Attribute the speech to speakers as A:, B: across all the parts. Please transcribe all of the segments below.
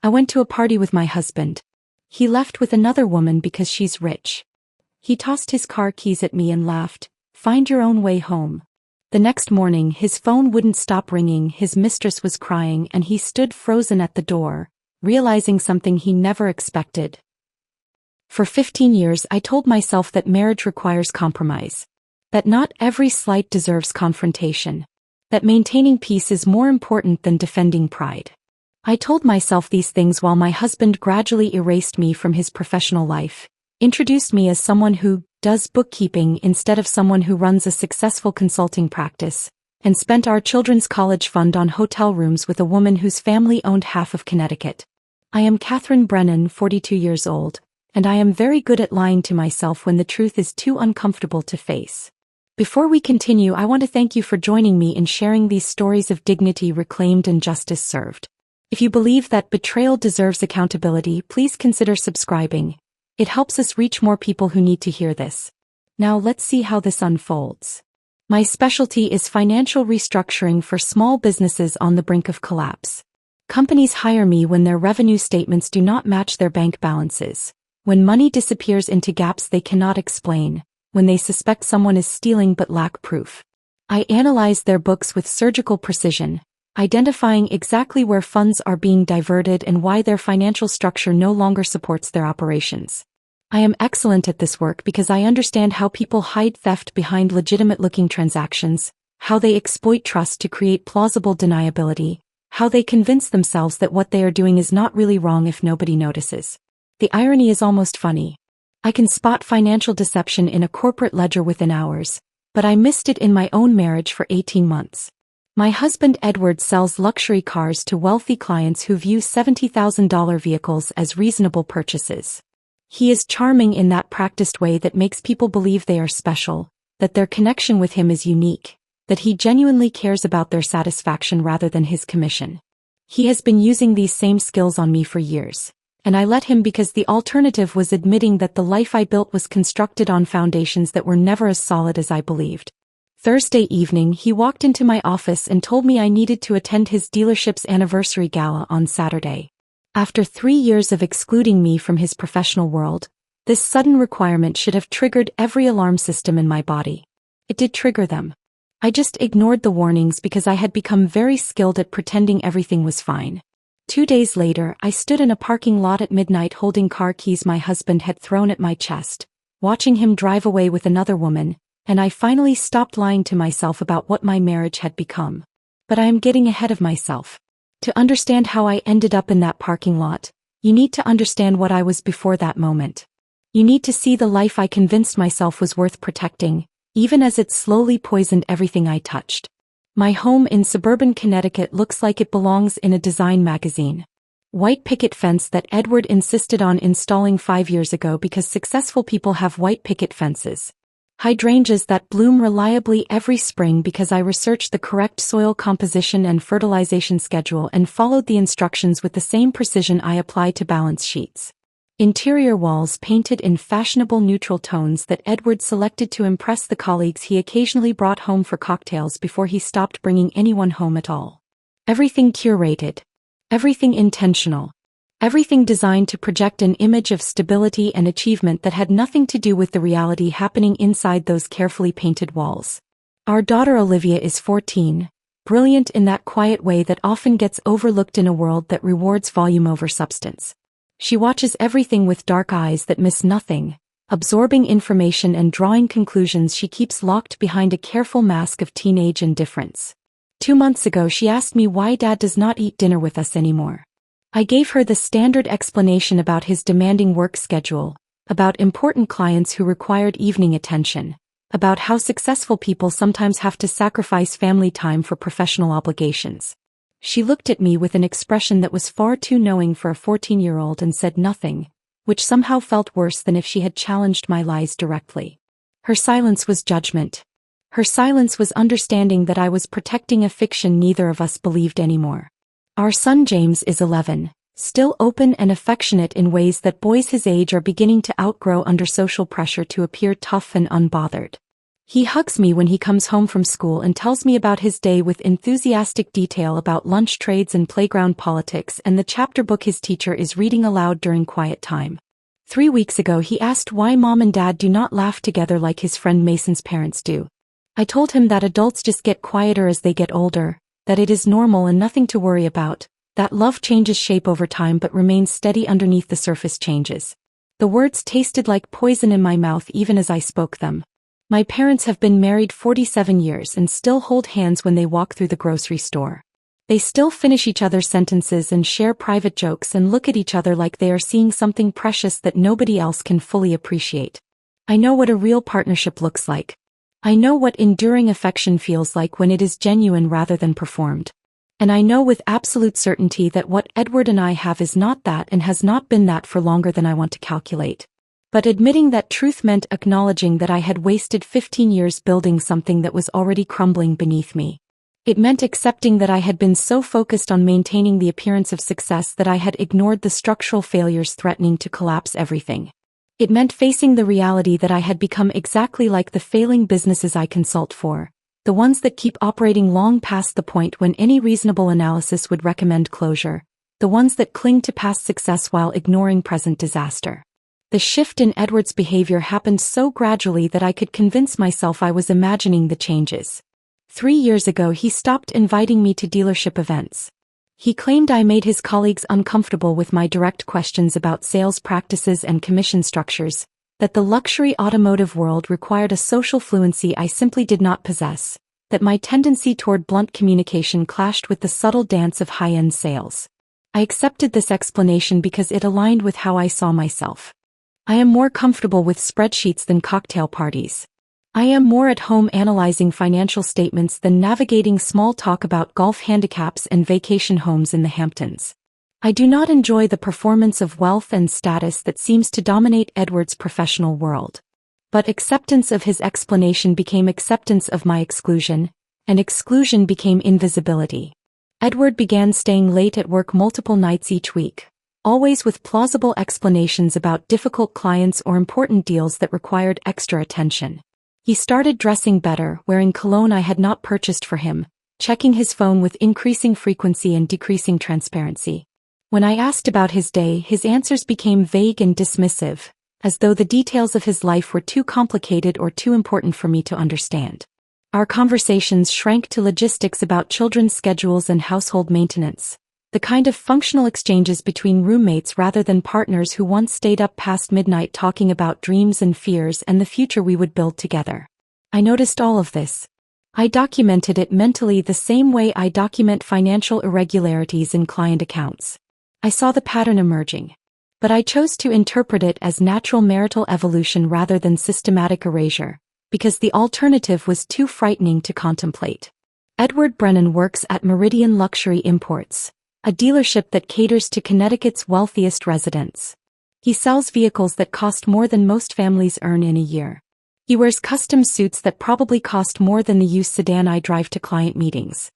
A: I went to a party with my husband. He left with another woman because she's rich. He tossed his car keys at me and laughed, "Find your own way home." The next morning his phone wouldn't stop ringing, his mistress was crying, and he stood frozen at the door, realizing something he never expected. For 15 years I told myself that marriage requires compromise. That not every slight deserves confrontation. That maintaining peace is more important than defending pride. I told myself these things while my husband gradually erased me from his professional life, introduced me as someone who does bookkeeping instead of someone who runs a successful consulting practice, and spent our children's college fund on hotel rooms with a woman whose family owned half of Connecticut. I am Catherine Brennan, 42 years old, and I am very good at lying to myself when the truth is too uncomfortable to face. Before we continue, I want to thank you for joining me in sharing these stories of dignity reclaimed and justice served. If you believe that betrayal deserves accountability, please consider subscribing. It helps us reach more people who need to hear this. Now let's see how this unfolds. My specialty is financial restructuring for small businesses on the brink of collapse. Companies hire me when their revenue statements do not match their bank balances, when money disappears into gaps they cannot explain, when they suspect someone is stealing but lack proof. I analyze their books with surgical precision, identifying exactly where funds are being diverted and why their financial structure no longer supports their operations. I am excellent at this work because I understand how people hide theft behind legitimate-looking transactions, how they exploit trust to create plausible deniability, how they convince themselves that what they are doing is not really wrong if nobody notices. The irony is almost funny. I can spot financial deception in a corporate ledger within hours, but I missed it in my own marriage for 18 months. My husband Edward sells luxury cars to wealthy clients who view $70,000 vehicles as reasonable purchases. He is charming in that practiced way that makes people believe they are special, that their connection with him is unique, that he genuinely cares about their satisfaction rather than his commission. He has been using these same skills on me for years, and I let him because the alternative was admitting that the life I built was constructed on foundations that were never as solid as I believed. Thursday evening he walked into my office and told me I needed to attend his dealership's anniversary gala on Saturday. After 3 years of excluding me from his professional world, this sudden requirement should have triggered every alarm system in my body. It did trigger them. I just ignored the warnings because I had become very skilled at pretending everything was fine. 2 days later, I stood in a parking lot at midnight holding car keys my husband had thrown at my chest, watching him drive away with another woman, and I finally stopped lying to myself about what my marriage had become. But I am getting ahead of myself. To understand how I ended up in that parking lot, you need to understand what I was before that moment. You need to see the life I convinced myself was worth protecting, even as it slowly poisoned everything I touched. My home in suburban Connecticut looks like it belongs in a design magazine. White picket fence that Edward insisted on installing 5 years ago because successful people have white picket fences. Hydrangeas that bloom reliably every spring because I researched the correct soil composition and fertilization schedule and followed the instructions with the same precision I apply to balance sheets. Interior walls painted in fashionable neutral tones that Edward selected to impress the colleagues he occasionally brought home for cocktails before he stopped bringing anyone home at all. Everything curated. Everything intentional. Everything designed to project an image of stability and achievement that had nothing to do with the reality happening inside those carefully painted walls. Our daughter Olivia is 14, brilliant in that quiet way that often gets overlooked in a world that rewards volume over substance. She watches everything with dark eyes that miss nothing, absorbing information and drawing conclusions she keeps locked behind a careful mask of teenage indifference. 2 months ago she asked me why Dad does not eat dinner with us anymore. I gave her the standard explanation about his demanding work schedule, about important clients who required evening attention, about how successful people sometimes have to sacrifice family time for professional obligations. She looked at me with an expression that was far too knowing for a 14-year-old and said nothing, which somehow felt worse than if she had challenged my lies directly. Her silence was judgment. Her silence was understanding that I was protecting a fiction neither of us believed anymore. Our son James is 11, still open and affectionate in ways that boys his age are beginning to outgrow under social pressure to appear tough and unbothered. He hugs me when he comes home from school and tells me about his day with enthusiastic detail about lunch trades and playground politics and the chapter book his teacher is reading aloud during quiet time. 3 weeks ago he asked why Mom and Dad do not laugh together like his friend Mason's parents do. I told him that adults just get quieter as they get older, that it is normal and nothing to worry about, that love changes shape over time but remains steady underneath the surface changes. The words tasted like poison in my mouth even as I spoke them. My parents have been married 47 years and still hold hands when they walk through the grocery store. They still finish each other's sentences and share private jokes and look at each other like they are seeing something precious that nobody else can fully appreciate. I know what a real partnership looks like. I know what enduring affection feels like when it is genuine rather than performed. And I know with absolute certainty that what Edward and I have is not that and has not been that for longer than I want to calculate. But admitting that truth meant acknowledging that I had wasted 15 years building something that was already crumbling beneath me. It meant accepting that I had been so focused on maintaining the appearance of success that I had ignored the structural failures threatening to collapse everything. It meant facing the reality that I had become exactly like the failing businesses I consult for, the ones that keep operating long past the point when any reasonable analysis would recommend closure, the ones that cling to past success while ignoring present disaster. The shift in Edward's behavior happened so gradually that I could convince myself I was imagining the changes. 3 years ago he stopped inviting me to dealership events. He claimed I made his colleagues uncomfortable with my direct questions about sales practices and commission structures, that the luxury automotive world required a social fluency I simply did not possess, that my tendency toward blunt communication clashed with the subtle dance of high-end sales. I accepted this explanation because it aligned with how I saw myself. I am more comfortable with spreadsheets than cocktail parties. I am more at home analyzing financial statements than navigating small talk about golf handicaps and vacation homes in the Hamptons. I do not enjoy the performance of wealth and status that seems to dominate Edward's professional world. But acceptance of his explanation became acceptance of my exclusion, and exclusion became invisibility. Edward began staying late at work multiple nights each week, always with plausible explanations about difficult clients or important deals that required extra attention. He started dressing better, wearing cologne I had not purchased for him, checking his phone with increasing frequency and decreasing transparency. When I asked about his day, his answers became vague and dismissive, as though the details of his life were too complicated or too important for me to understand. Our conversations shrank to logistics about children's schedules and household maintenance, the kind of functional exchanges between roommates rather than partners who once stayed up past midnight talking about dreams and fears and the future we would build together. I noticed all of this. I documented it mentally the same way I document financial irregularities in client accounts. I saw the pattern emerging. But I chose to interpret it as natural marital evolution rather than systematic erasure, because the alternative was too frightening to contemplate. Edward Brennan works at Meridian Luxury Imports, a dealership that caters to Connecticut's wealthiest residents. He sells vehicles that cost more than most families earn in a year. He wears custom suits that probably cost more than the used sedan I drive to client meetings.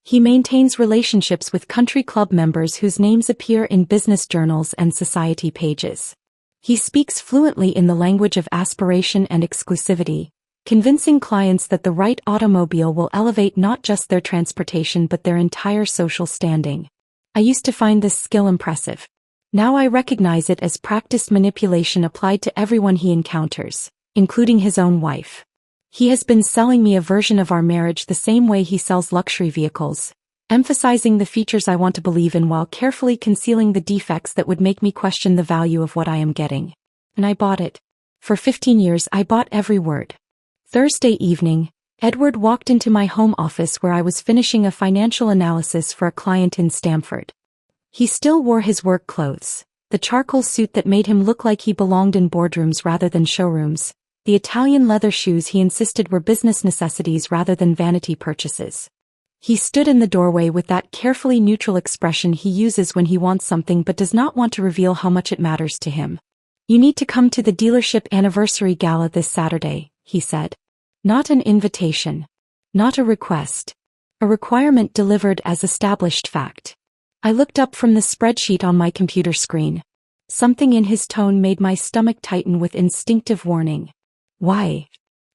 A: He maintains relationships with country club members whose names appear in business journals and society pages. He speaks fluently in the language of aspiration and exclusivity, convincing clients that the right automobile will elevate not just their transportation but their entire social standing. I used to find this skill impressive. Now I recognize it as practiced manipulation applied to everyone he encounters, including his own wife. He has been selling me a version of our marriage the same way he sells luxury vehicles, emphasizing the features I want to believe in while carefully concealing the defects that would make me question the value of what I am getting. And I bought it. For 15 years I bought every word. Thursday evening, Edward walked into my home office where I was finishing a financial analysis for a client in Stamford. He still wore his work clothes, the charcoal suit that made him look like he belonged in boardrooms rather than showrooms, the Italian leather shoes he insisted were business necessities rather than vanity purchases. He stood in the doorway with that carefully neutral expression he uses when he wants something but does not want to reveal how much it matters to him. "You need to come to the dealership anniversary gala this Saturday," he said. Not an invitation. Not a request. A requirement delivered as established fact. I looked up from the spreadsheet on my computer screen. Something in his tone made my stomach tighten with instinctive warning. Why?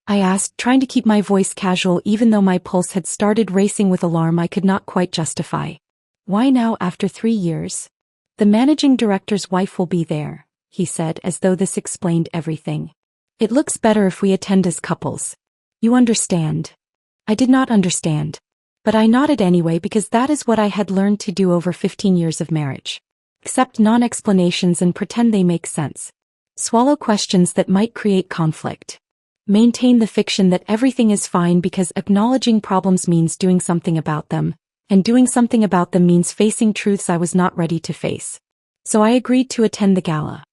A: I asked, trying to keep my voice casual even though my pulse had started racing with alarm I could not quite justify. Why now after 3 years? The managing director's wife will be there, he said, as though this explained everything. It looks better if we attend as couples. You understand? I did not understand. But I nodded anyway because that is what I had learned to do over 15 years of marriage. Accept non-explanations and pretend they make sense. Swallow questions that might create conflict. Maintain the fiction that everything is fine because acknowledging problems means doing something about them, and doing something about them means facing truths I was not ready to face. So I agreed to attend the gala.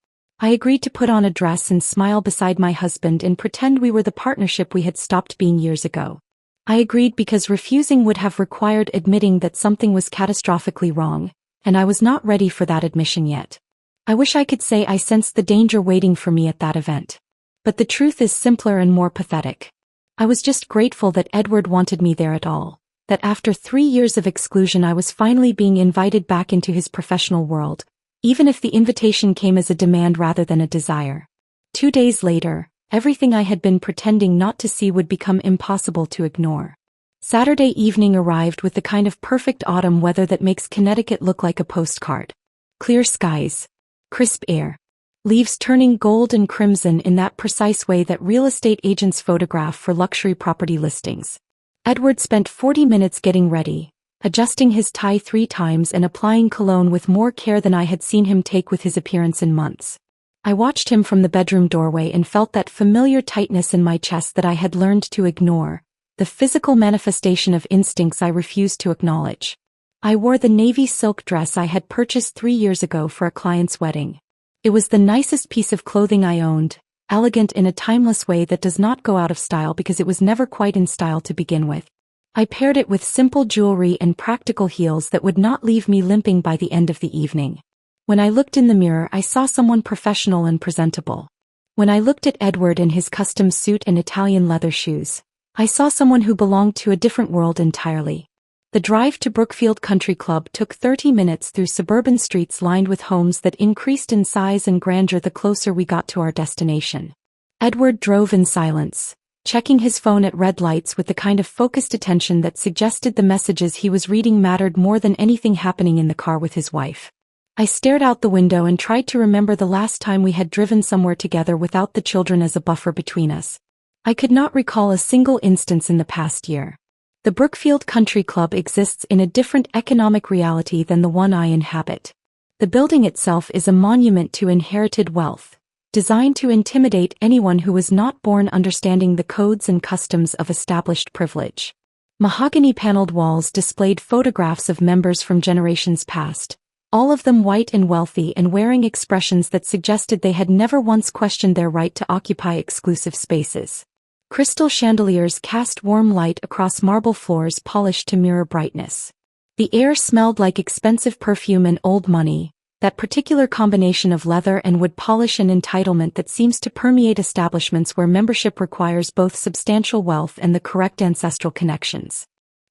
A: I agreed to put on a dress and smile beside my husband and pretend we were the partnership we had stopped being years ago. I agreed because refusing would have required admitting that something was catastrophically wrong, and I was not ready for that admission yet. I wish I could say I sensed the danger waiting for me at that event. But the truth is simpler and more pathetic. I was just grateful that Edward wanted me there at all, that after 3 years of exclusion I was finally being invited back into his professional world, even if the invitation came as a demand rather than a desire. 2 days later, everything I had been pretending not to see would become impossible to ignore. Saturday evening arrived with the kind of perfect autumn weather that makes Connecticut look like a postcard. Clear skies. Crisp air. Leaves turning gold and crimson in that precise way that real estate agents photograph for luxury property listings. Edward spent 40 minutes getting ready, adjusting his tie 3 times and applying cologne with more care than I had seen him take with his appearance in months. I watched him from the bedroom doorway and felt that familiar tightness in my chest that I had learned to ignore, the physical manifestation of instincts I refused to acknowledge. I wore the navy silk dress I had purchased 3 years ago for a client's wedding. It was the nicest piece of clothing I owned, elegant in a timeless way that does not go out of style because it was never quite in style to begin with. I paired it with simple jewelry and practical heels that would not leave me limping by the end of the evening. When I looked in the mirror, I saw someone professional and presentable. When I looked at Edward in his custom suit and Italian leather shoes, I saw someone who belonged to a different world entirely. The drive to Brookfield Country Club took 30 minutes through suburban streets lined with homes that increased in size and grandeur the closer we got to our destination. Edward drove in silence, checking his phone at red lights with the kind of focused attention that suggested the messages he was reading mattered more than anything happening in the car with his wife. I stared out the window and tried to remember the last time we had driven somewhere together without the children as a buffer between us. I could not recall a single instance in the past year. The Brookfield Country Club exists in a different economic reality than the one I inhabit. The building itself is a monument to inherited wealth, designed to intimidate anyone who was not born understanding the codes and customs of established privilege. Mahogany-paneled walls displayed photographs of members from generations past, all of them white and wealthy and wearing expressions that suggested they had never once questioned their right to occupy exclusive spaces. Crystal chandeliers cast warm light across marble floors polished to mirror brightness. The air smelled like expensive perfume and old money, that particular combination of leather and wood polish and entitlement that seems to permeate establishments where membership requires both substantial wealth and the correct ancestral connections.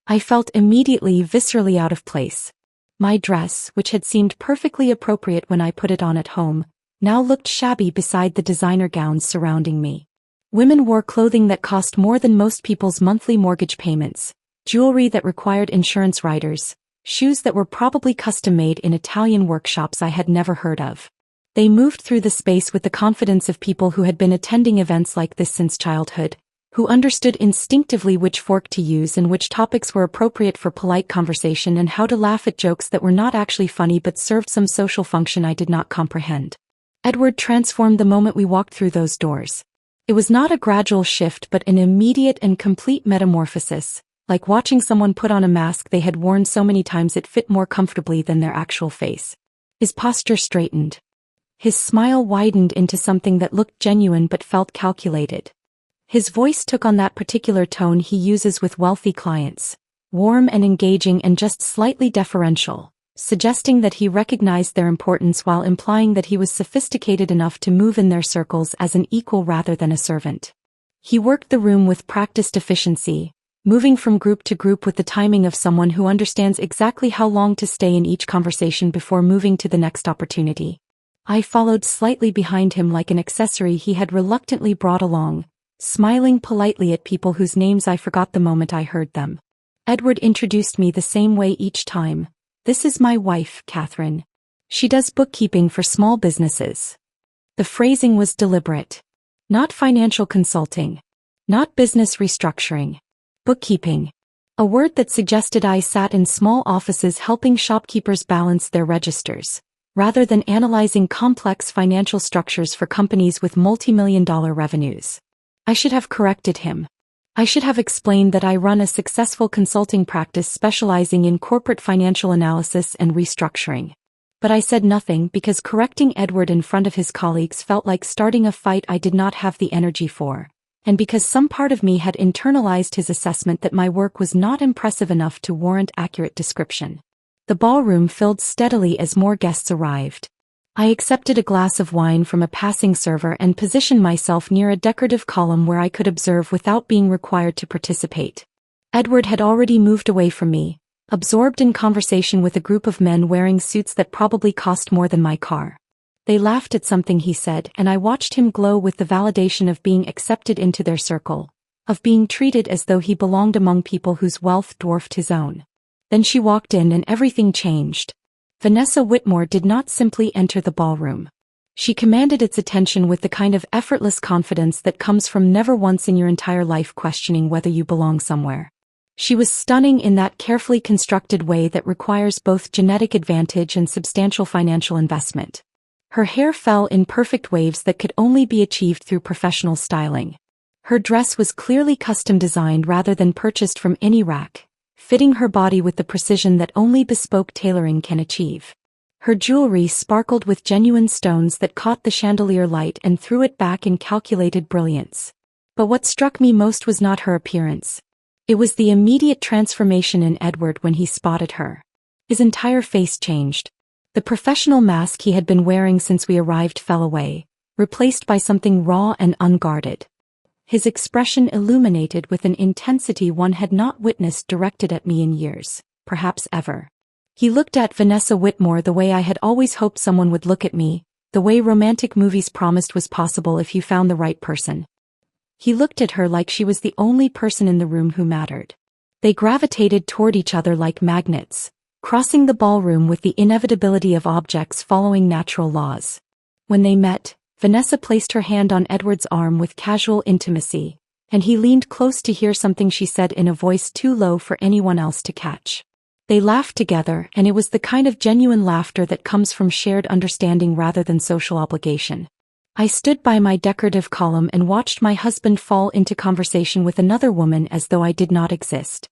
A: I felt immediately viscerally out of place. My dress, which had seemed perfectly appropriate when I put it on at home, now looked shabby beside the designer gowns surrounding me. Women wore clothing that cost more than most people's monthly mortgage payments, jewelry that required insurance riders, shoes that were probably custom-made in Italian workshops I had never heard of. They moved through the space with the confidence of people who had been attending events like this since childhood, who understood instinctively which fork to use and which topics were appropriate for polite conversation and how to laugh at jokes that were not actually funny but served some social function I did not comprehend. Edward transformed the moment we walked through those doors. It was not a gradual shift but an immediate and complete metamorphosis, like watching someone put on a mask they had worn so many times it fit more comfortably than their actual face. His posture straightened. His smile widened into something that looked genuine but felt calculated. His voice took on that particular tone he uses with wealthy clients, warm and engaging and just slightly deferential, suggesting that he recognized their importance while implying that he was sophisticated enough to move in their circles as an equal rather than a servant. He worked the room with practiced efficiency, moving from group to group with the timing of someone who understands exactly how long to stay in each conversation before moving to the next opportunity. I followed slightly behind him like an accessory he had reluctantly brought along, smiling politely at people whose names I forgot the moment I heard them. Edward introduced me the same way each time. "This is my wife, Catherine. She does bookkeeping for small businesses." The phrasing was deliberate. Not financial consulting. Not business restructuring. Bookkeeping. A word that suggested I sat in small offices helping shopkeepers balance their registers, rather than analyzing complex financial structures for companies with multi-million-dollar revenues. I should have corrected him. I should have explained that I run a successful consulting practice specializing in corporate financial analysis and restructuring. But I said nothing because correcting Edward in front of his colleagues felt like starting a fight I did not have the energy for, and because some part of me had internalized his assessment that my work was not impressive enough to warrant accurate description. The ballroom filled steadily as more guests arrived. I accepted a glass of wine from a passing server and positioned myself near a decorative column where I could observe without being required to participate. Edward had already moved away from me, absorbed in conversation with a group of men wearing suits that probably cost more than my car. They laughed at something he said, and I watched him glow with the validation of being accepted into their circle, of being treated as though he belonged among people whose wealth dwarfed his own. Then she walked in and everything changed. Vanessa Whitmore did not simply enter the ballroom. She commanded its attention with the kind of effortless confidence that comes from never once in your entire life questioning whether you belong somewhere. She was stunning in that carefully constructed way that requires both genetic advantage and substantial financial investment. Her hair fell in perfect waves that could only be achieved through professional styling. Her dress was clearly custom designed rather than purchased from any rack, fitting her body with the precision that only bespoke tailoring can achieve. Her jewelry sparkled with genuine stones that caught the chandelier light and threw it back in calculated brilliance. But what struck me most was not her appearance. It was the immediate transformation in Edward when he spotted her. His entire face changed. The professional mask he had been wearing since we arrived fell away, replaced by something raw and unguarded. His expression illuminated with an intensity one had not witnessed directed at me in years, perhaps ever. He looked at Vanessa Whitmore the way I had always hoped someone would look at me, the way romantic movies promised was possible if you found the right person. He looked at her like she was the only person in the room who mattered. They gravitated toward each other like magnets, crossing the ballroom with the inevitability of objects following natural laws. When they met, Vanessa placed her hand on Edward's arm with casual intimacy, and he leaned close to hear something she said in a voice too low for anyone else to catch. They laughed together, and it was the kind of genuine laughter that comes from shared understanding rather than social obligation. I stood by my decorative column and watched my husband fall into conversation with another woman as though I did not exist.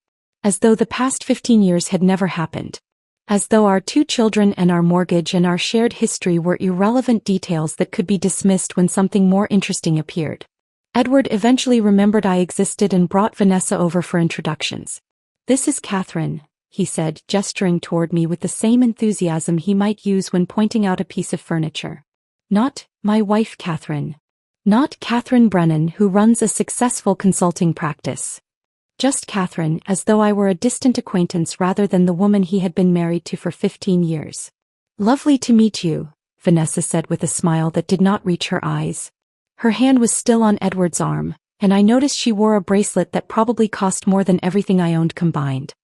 A: As though the past 15 years had never happened. As though our 2 children and our mortgage and our shared history were irrelevant details that could be dismissed when something more interesting appeared. Edward eventually remembered I existed and brought Vanessa over for introductions. "This is Catherine," he said, gesturing toward me with the same enthusiasm he might use when pointing out a piece of furniture. "Not my wife Catherine. Not Catherine Brennan, who runs a successful consulting practice. Just Catherine, as though I were a distant acquaintance rather than the woman he had been married to for 15 years. "Lovely to meet you," Vanessa said with a smile that did not reach her eyes. Her hand was still on Edward's arm, and I noticed she wore a bracelet that probably cost more than everything I owned combined.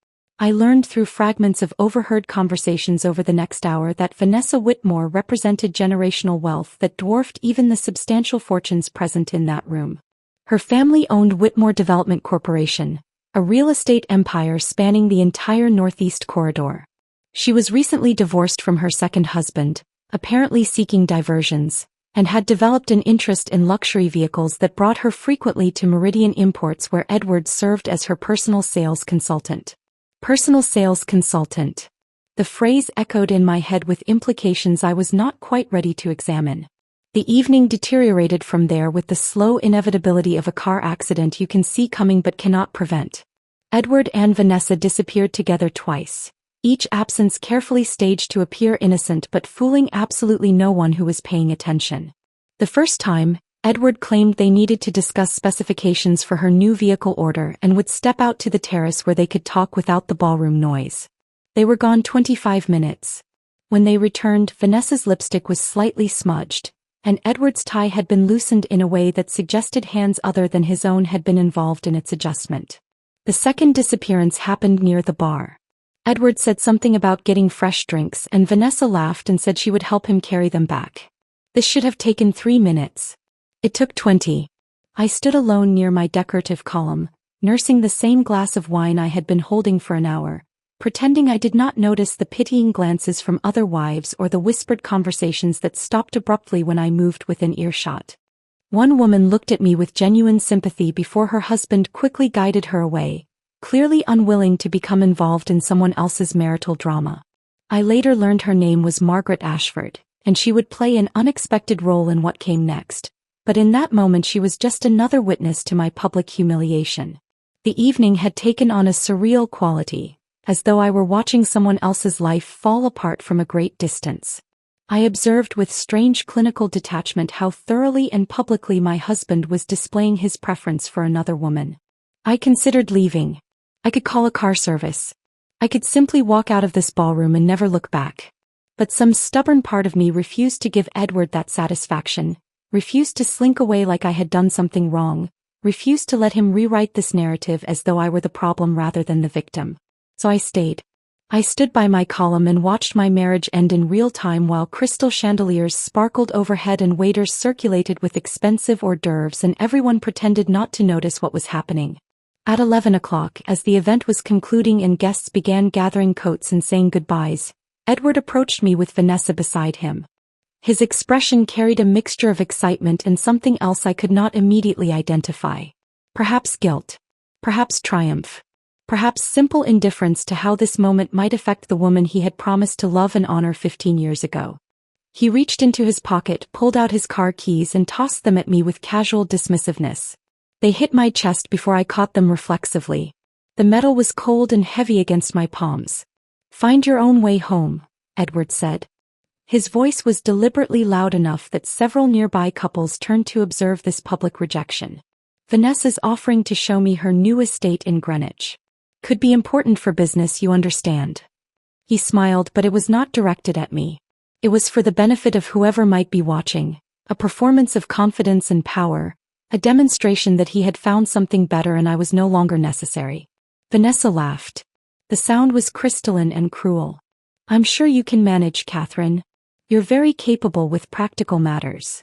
A: I learned through fragments of overheard conversations over the next hour that Vanessa Whitmore represented generational wealth that dwarfed even the substantial fortunes present in that room. Her family owned Whitmore Development Corporation, a real estate empire spanning the entire Northeast Corridor. She was recently divorced from her second husband, apparently seeking diversions, and had developed an interest in luxury vehicles that brought her frequently to Meridian Imports, where Edward served as her personal sales consultant. Personal sales consultant. The phrase echoed in my head with implications I was not quite ready to examine. The evening deteriorated from there with the slow inevitability of a car accident you can see coming but cannot prevent. Edward and Vanessa disappeared together twice, each absence carefully staged to appear innocent but fooling absolutely no one who was paying attention. The first time, Edward claimed they needed to discuss specifications for her new vehicle order and would step out to the terrace where they could talk without the ballroom noise. They were gone 25 minutes. When they returned, Vanessa's lipstick was slightly smudged, and Edward's tie had been loosened in a way that suggested hands other than his own had been involved in its adjustment. The second disappearance happened near the bar. Edward said something about getting fresh drinks, and Vanessa laughed and said she would help him carry them back. This should have taken 3 minutes. It took 20. I stood alone near my decorative column, nursing the same glass of wine I had been holding for an hour, pretending I did not notice the pitying glances from other wives or the whispered conversations that stopped abruptly when I moved within earshot. One woman looked at me with genuine sympathy before her husband quickly guided her away, clearly unwilling to become involved in someone else's marital drama. I later learned her name was Margaret Ashford, and she would play an unexpected role in what came next, but in that moment she was just another witness to my public humiliation. The evening had taken on a surreal quality, as though I were watching someone else's life fall apart from a great distance. I observed with strange clinical detachment how thoroughly and publicly my husband was displaying his preference for another woman. I considered leaving. I could call a car service. I could simply walk out of this ballroom and never look back. But some stubborn part of me refused to give Edward that satisfaction, refused to slink away like I had done something wrong, refused to let him rewrite this narrative as though I were the problem rather than the victim. So I stayed. I stood by my column and watched my marriage end in real time while crystal chandeliers sparkled overhead and waiters circulated with expensive hors d'oeuvres and everyone pretended not to notice what was happening. At 11 o'clock, as the event was concluding and guests began gathering coats and saying goodbyes, Edward approached me with Vanessa beside him. His expression carried a mixture of excitement and something else I could not immediately identify. Perhaps guilt. Perhaps triumph. Perhaps simple indifference to how this moment might affect the woman he had promised to love and honor 15 years ago. He reached into his pocket, pulled out his car keys and tossed them at me with casual dismissiveness. They hit my chest before I caught them reflexively. The metal was cold and heavy against my palms. "Find your own way home," Edward said. His voice was deliberately loud enough that several nearby couples turned to observe this public rejection. Vanessa's offering to show me her new estate in Greenwich. "Could be important for business, you understand." He smiled, but it was not directed at me. It was for the benefit of whoever might be watching, a performance of confidence and power, a demonstration that he had found something better and I was no longer necessary. Vanessa laughed. The sound was crystalline and cruel. "I'm sure you can manage, Catherine. You're very capable with practical matters."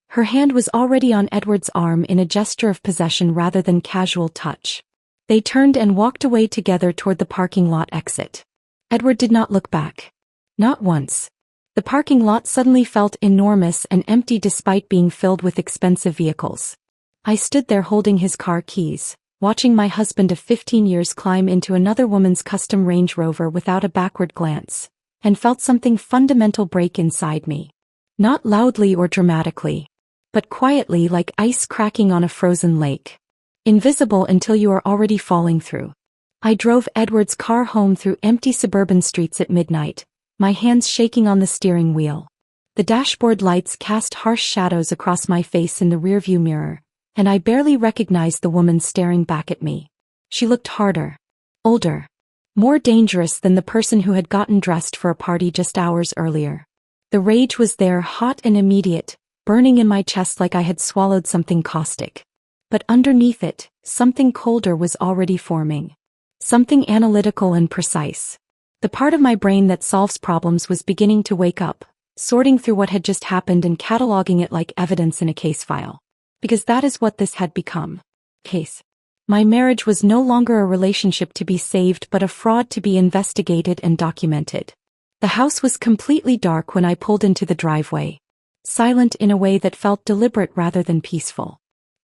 A: Her hand was already on Edward's arm in a gesture of possession rather than casual touch. They turned and walked away together toward the parking lot exit. Edward did not look back. Not once. The parking lot suddenly felt enormous and empty despite being filled with expensive vehicles. I stood there holding his car keys, watching my husband of 15 years climb into another woman's custom Range Rover without a backward glance, and felt something fundamental break inside me. Not loudly or dramatically, but quietly like ice cracking on a frozen lake. Invisible until you are already falling through. I drove Edward's car home through empty suburban streets at midnight, my hands shaking on the steering wheel. The dashboard lights cast harsh shadows across my face in the rearview mirror, and I barely recognized the woman staring back at me. She looked harder, older, more dangerous than the person who had gotten dressed for a party just hours earlier. The rage was there, hot and immediate, burning in my chest like I had swallowed something caustic. But underneath it, something colder was already forming. Something analytical and precise. The part of my brain that solves problems was beginning to wake up, sorting through what had just happened and cataloging it like evidence in a case file. Because that is what this had become. Case. My marriage was no longer a relationship to be saved but a fraud to be investigated and documented. The house was completely dark when I pulled into the driveway. Silent in a way that felt deliberate rather than peaceful.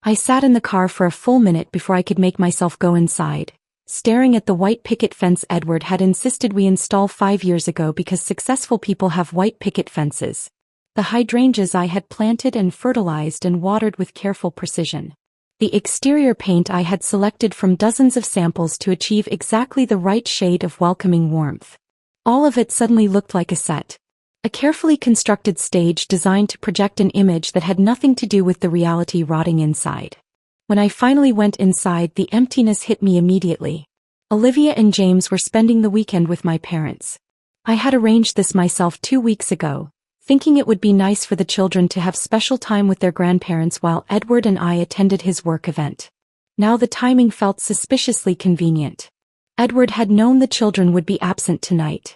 A: I sat in the car for a full minute before I could make myself go inside, staring at the white picket fence Edward had insisted we install 5 years ago because successful people have white picket fences. The hydrangeas I had planted and fertilized and watered with careful precision. The exterior paint I had selected from dozens of samples to achieve exactly the right shade of welcoming warmth. All of it suddenly looked like a set. A carefully constructed stage designed to project an image that had nothing to do with the reality rotting inside. When I finally went inside, the emptiness hit me immediately. Olivia and James were spending the weekend with my parents. I had arranged this myself 2 weeks ago, thinking it would be nice for the children to have special time with their grandparents while Edward and I attended his work event. Now the timing felt suspiciously convenient. Edward had known the children would be absent tonight.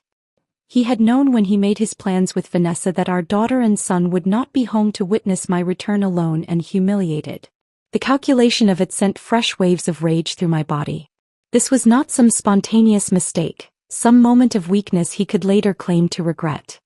A: He had known when he made his plans with Vanessa that our daughter and son would not be home to witness my return alone and humiliated. The calculation of it sent fresh waves of rage through my body. This was not some spontaneous mistake, some moment of weakness he could later claim to regret.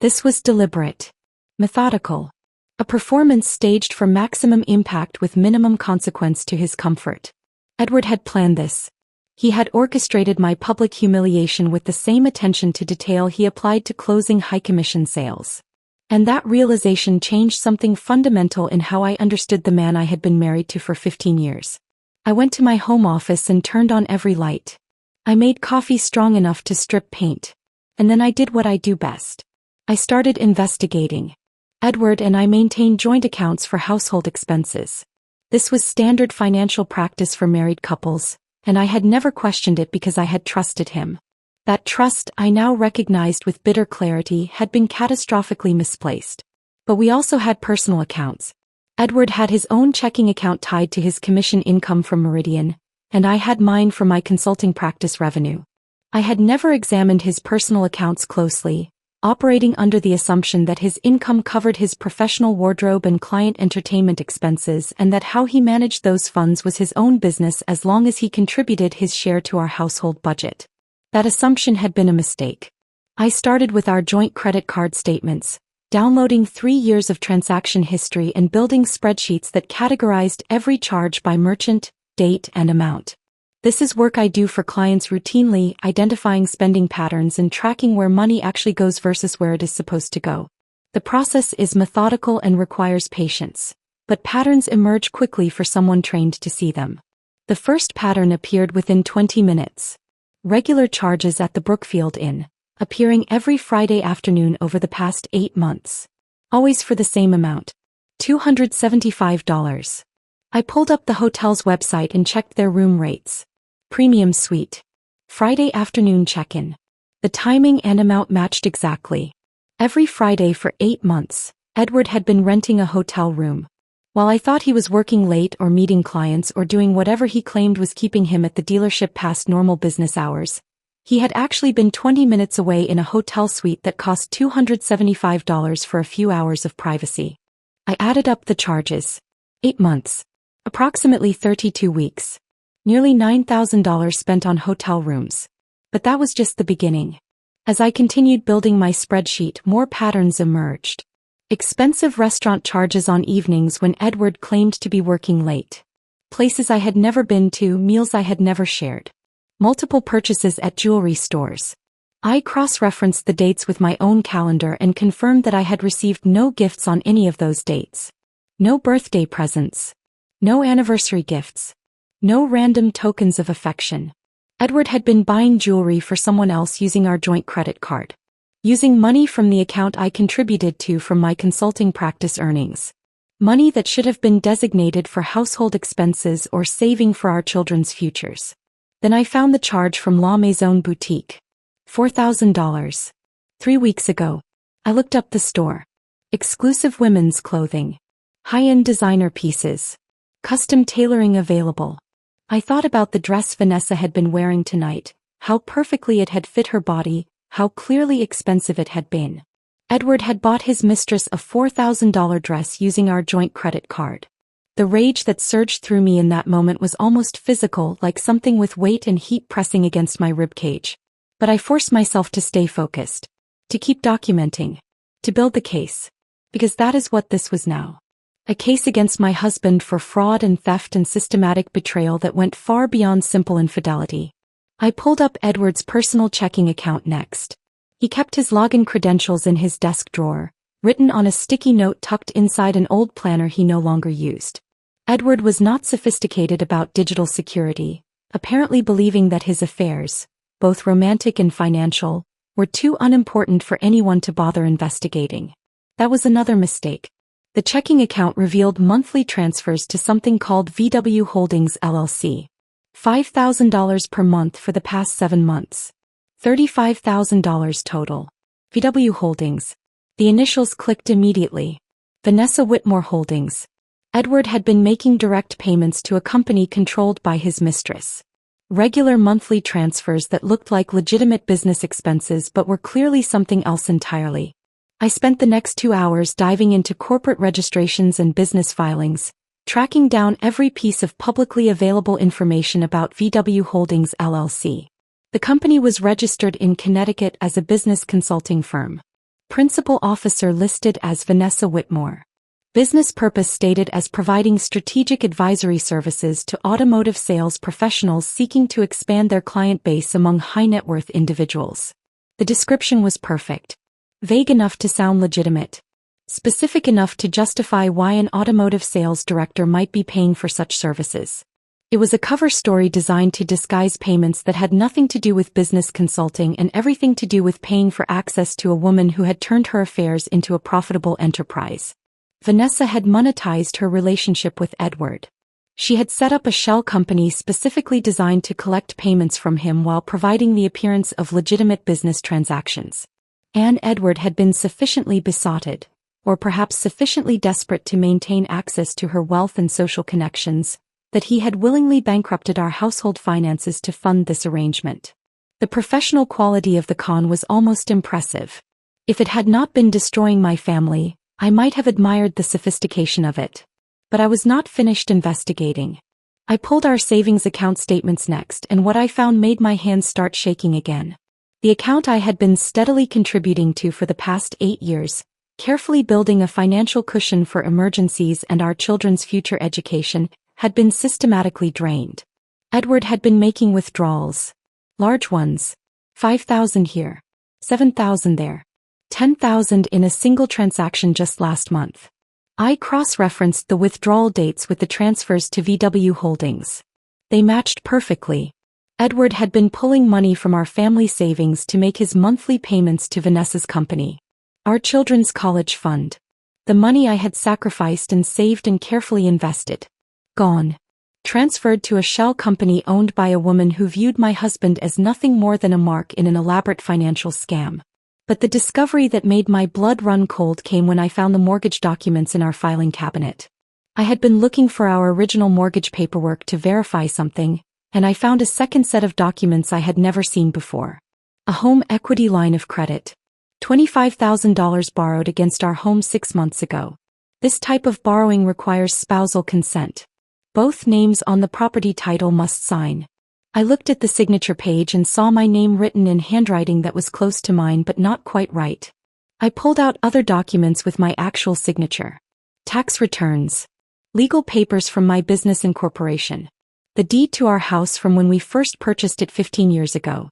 A: This was deliberate, methodical, a performance staged for maximum impact with minimum consequence to his comfort. Edward had planned this. He had orchestrated my public humiliation with the same attention to detail he applied to closing high-commission sales. And that realization changed something fundamental in how I understood the man I had been married to for 15 years. I went to my home office and turned on every light. I made coffee strong enough to strip paint. And then I did what I do best. I started investigating. Edward and I maintained joint accounts for household expenses. This was standard financial practice for married couples, and I had never questioned it because I had trusted him. That trust, I now recognized with bitter clarity, had been catastrophically misplaced. But we also had personal accounts. Edward had his own checking account tied to his commission income from Meridian, and I had mine from my consulting practice revenue. I had never examined his personal accounts closely, operating under the assumption that his income covered his professional wardrobe and client entertainment expenses and that how he managed those funds was his own business as long as he contributed his share to our household budget. That assumption had been a mistake. I started with our joint credit card statements, downloading 3 years of transaction history and building spreadsheets that categorized every charge by merchant, date, and amount. This is work I do for clients routinely, identifying spending patterns and tracking where money actually goes versus where it is supposed to go. The process is methodical and requires patience, but patterns emerge quickly for someone trained to see them. The first pattern appeared within 20 minutes. Regular charges at the Brookfield Inn, appearing every Friday afternoon over the past 8 months. Always for the same amount. $275. I pulled up the hotel's website and checked their room rates. Premium suite. Friday afternoon check-in. The timing and amount matched exactly. Every Friday for 8 months, Edward had been renting a hotel room. While I thought he was working late or meeting clients or doing whatever he claimed was keeping him at the dealership past normal business hours, he had actually been 20 minutes away in a hotel suite that cost $275 for a few hours of privacy. I added up the charges. 8 months. Approximately 32 weeks. Nearly $9,000 spent on hotel rooms. But that was just the beginning. As I continued building my spreadsheet, more patterns emerged. Expensive restaurant charges on evenings when Edward claimed to be working late. Places I had never been to, meals I had never shared. Multiple purchases at jewelry stores. I cross-referenced the dates with my own calendar and confirmed that I had received no gifts on any of those dates. No birthday presents. No anniversary gifts. No random tokens of affection. Edward had been buying jewelry for someone else using our joint credit card. Using money from the account I contributed to from my consulting practice earnings. Money that should have been designated for household expenses or saving for our children's futures. Then I found the charge from La Maison Boutique. $4,000. 3 weeks ago. I looked up the store. Exclusive women's clothing. High-end designer pieces. Custom tailoring available. I thought about the dress Vanessa had been wearing tonight, how perfectly it had fit her body, how clearly expensive it had been. Edward had bought his mistress a $4,000 dress using our joint credit card. The rage that surged through me in that moment was almost physical, like something with weight and heat pressing against my ribcage. But I forced myself to stay focused. To keep documenting. To build the case. Because that is what this was now. A case against my husband for fraud and theft and systematic betrayal that went far beyond simple infidelity. I pulled up Edward's personal checking account next. He kept his login credentials in his desk drawer, written on a sticky note tucked inside an old planner he no longer used. Edward was not sophisticated about digital security, apparently believing that his affairs, both romantic and financial, were too unimportant for anyone to bother investigating. That was another mistake. The checking account revealed monthly transfers to something called VW Holdings LLC. $5,000 per month for the past 7 months. $35,000 total. VW Holdings. The initials clicked immediately. Vanessa Whitmore Holdings. Edward had been making direct payments to a company controlled by his mistress. Regular monthly transfers that looked like legitimate business expenses but were clearly something else entirely. I spent the next 2 hours diving into corporate registrations and business filings, tracking down every piece of publicly available information about VW Holdings LLC. The company was registered in Connecticut as a business consulting firm. Principal officer listed as Vanessa Whitmore. Business purpose stated as providing strategic advisory services to automotive sales professionals seeking to expand their client base among high-net-worth individuals. The description was perfect. Vague enough to sound legitimate. Specific enough to justify why an automotive sales director might be paying for such services. It was a cover story designed to disguise payments that had nothing to do with business consulting and everything to do with paying for access to a woman who had turned her affairs into a profitable enterprise. Vanessa had monetized her relationship with Edward. She had set up a shell company specifically designed to collect payments from him while providing the appearance of legitimate business transactions. And Edward had been sufficiently besotted, or perhaps sufficiently desperate to maintain access to her wealth and social connections, that he had willingly bankrupted our household finances to fund this arrangement. The professional quality of the con was almost impressive. If it had not been destroying my family, I might have admired the sophistication of it. But I was not finished investigating. I pulled our savings account statements next, and what I found made my hands start shaking again. The account I had been steadily contributing to for the past 8 years, carefully building a financial cushion for emergencies and our children's future education, had been systematically drained. Edward had been making withdrawals. Large ones. 5,000 here. 7,000 there. 10,000 in a single transaction just last month. I cross-referenced the withdrawal dates with the transfers to VW Holdings. They matched perfectly. Edward had been pulling money from our family savings to make his monthly payments to Vanessa's company. Our children's college fund. The money I had sacrificed and saved and carefully invested. Gone. Transferred to a shell company owned by a woman who viewed my husband as nothing more than a mark in an elaborate financial scam. But the discovery that made my blood run cold came when I found the mortgage documents in our filing cabinet. I had been looking for our original mortgage paperwork to verify something, and I found a second set of documents I had never seen before. A home equity line of credit. $25,000 borrowed against our home 6 months ago. This type of borrowing requires spousal consent. Both names on the property title must sign. I looked at the signature page and saw my name written in handwriting that was close to mine but not quite right. I pulled out other documents with my actual signature. Tax returns. Legal papers from my business incorporation. The deed to our house from when we first purchased it 15 years ago.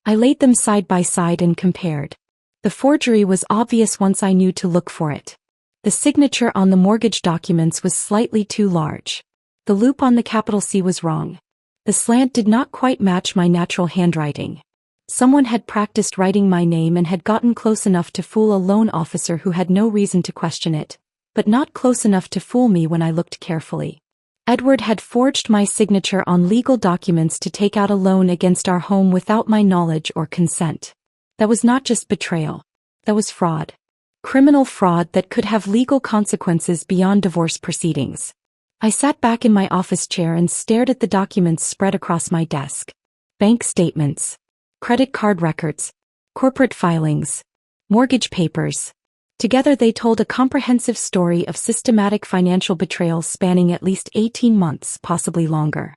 A: I laid them side by side and compared. The forgery was obvious once I knew to look for it. The signature on the mortgage documents was slightly too large. The loop on the capital C was wrong. The slant did not quite match my natural handwriting. Someone had practiced writing my name and had gotten close enough to fool a loan officer who had no reason to question it, but not close enough to fool me when I looked carefully. Edward had forged my signature on legal documents to take out a loan against our home without my knowledge or consent. That was not just betrayal. That was fraud. Criminal fraud that could have legal consequences beyond divorce proceedings. I sat back in my office chair and stared at the documents spread across my desk. Bank statements. Credit card records. Corporate filings. Mortgage papers. Together they told a comprehensive story of systematic financial betrayal spanning at least 18 months, possibly longer.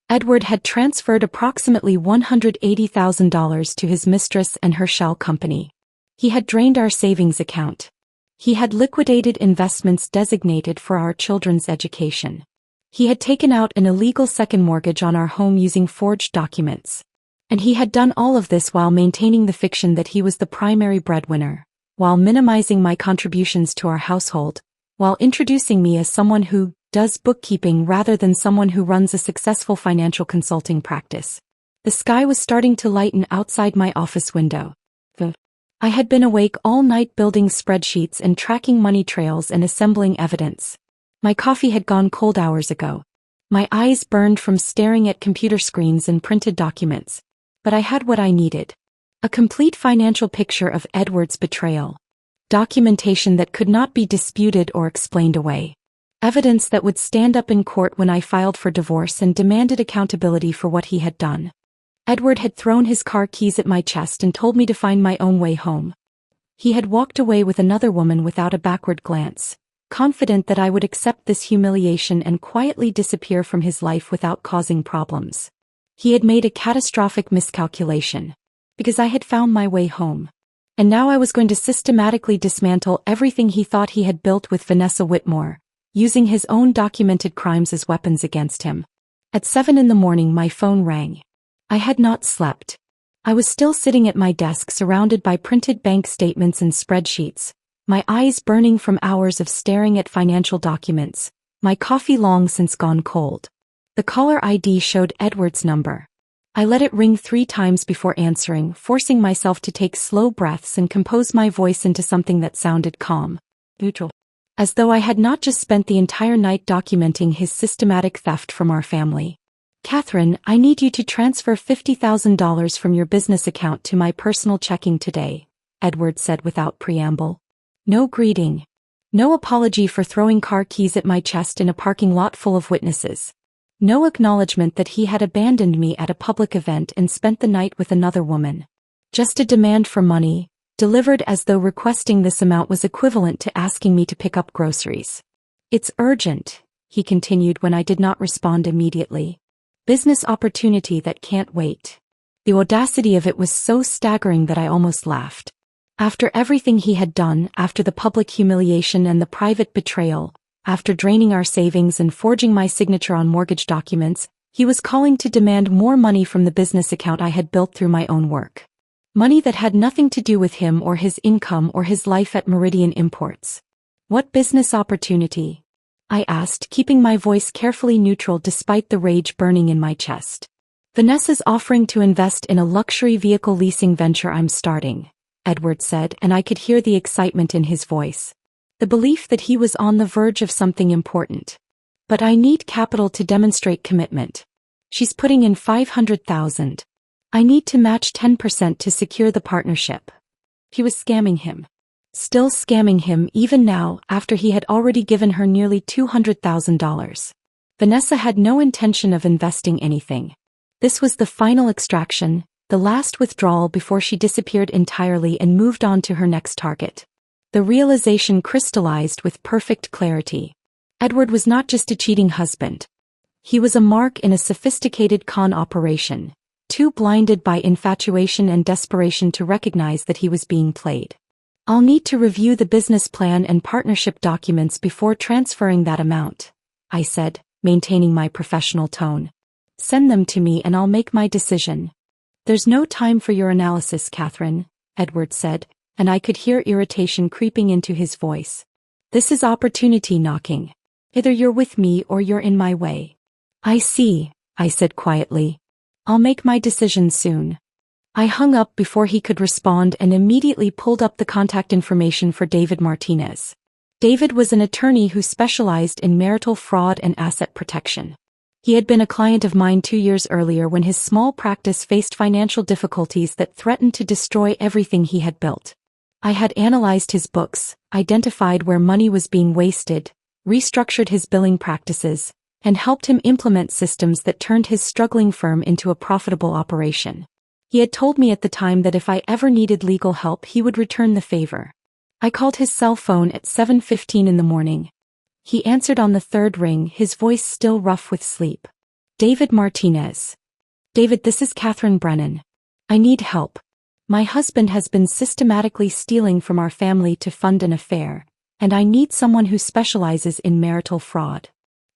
A: Edward had transferred approximately $180,000 to his mistress and her shell company. He had drained our savings account. He had liquidated investments designated for our children's education. He had taken out an illegal second mortgage on our home using forged documents. And he had done all of this while maintaining the fiction that he was the primary breadwinner, while minimizing my contributions to our household, while introducing me as someone who does bookkeeping rather than someone who runs a successful financial consulting practice. The sky was starting to lighten outside my office window. I had been awake all night building spreadsheets and tracking money trails and assembling evidence. My coffee had gone cold hours ago. My eyes burned from staring at computer screens and printed documents. But I had what I needed. A complete financial picture of Edward's betrayal. Documentation that could not be disputed or explained away. Evidence that would stand up in court when I filed for divorce and demanded accountability for what he had done. Edward had thrown his car keys at my chest and told me to find my own way home. He had walked away with another woman without a backward glance, confident that I would accept this humiliation and quietly disappear from his life without causing problems. He had made a catastrophic miscalculation, because I had found my way home. And now I was going to systematically dismantle everything he thought he had built with Vanessa Whitmore, using his own documented crimes as weapons against him. At 7 in the morning my phone rang. I had not slept. I was still sitting at my desk surrounded by printed bank statements and spreadsheets, my eyes burning from hours of staring at financial documents, my coffee long since gone cold. The caller ID showed Edward's number. I let it ring 3 times before answering, forcing myself to take slow breaths and compose my voice into something that sounded calm, neutral. As though I had not just spent the entire night documenting his systematic theft from our family. Catherine, I need you to transfer $50,000 from your business account to my personal checking today, Edward said without preamble. No greeting. No apology for throwing car keys at my chest in a parking lot full of witnesses. No acknowledgement that he had abandoned me at a public event and spent the night with another woman. Just a demand for money, delivered as though requesting this amount was equivalent to asking me to pick up groceries. It's urgent, he continued when I did not respond immediately. Business opportunity that can't wait. The audacity of it was so staggering that I almost laughed. After everything he had done, after the public humiliation and the private betrayal, after draining our savings and forging my signature on mortgage documents, he was calling to demand more money from the business account I had built through my own work. Money that had nothing to do with him or his income or his life at Meridian Imports. What business opportunity? I asked, keeping my voice carefully neutral despite the rage burning in my chest. Vanessa's offering to invest in a luxury vehicle leasing venture I'm starting, Edward said, and I could hear the excitement in his voice. The belief that he was on the verge of something important. But I need capital to demonstrate commitment. She's putting in $500,000. I need to match 10% to secure the partnership. He was scamming him. Still scamming him even now after he had already given her nearly $200,000. Vanessa had no intention of investing anything. This was the final extraction, the last withdrawal before she disappeared entirely and moved on to her next target. The realization crystallized with perfect clarity. Edward was not just a cheating husband. He was a mark in a sophisticated con operation, too blinded by infatuation and desperation to recognize that he was being played. I'll need to review the business plan and partnership documents before transferring that amount, I said, maintaining my professional tone. Send them to me and I'll make my decision. There's no time for your analysis, Catherine, Edward said, and I could hear irritation creeping into his voice. This is opportunity knocking. Either you're with me or you're in my way. I see, I said quietly. I'll make my decision soon. I hung up before he could respond and immediately pulled up the contact information for David Martinez. David was an attorney who specialized in marital fraud and asset protection. He had been a client of mine 2 years earlier when his small practice faced financial difficulties that threatened to destroy everything he had built. I had analyzed his books, identified where money was being wasted, restructured his billing practices, and helped him implement systems that turned his struggling firm into a profitable operation. He had told me at the time that if I ever needed legal help he would return the favor. I called his cell phone at 7:15 in the morning. He answered on the third ring, his voice still rough with sleep. David Martinez. David, this is Catherine Brennan. I need help. My husband has been systematically stealing from our family to fund an affair, and I need someone who specializes in marital fraud.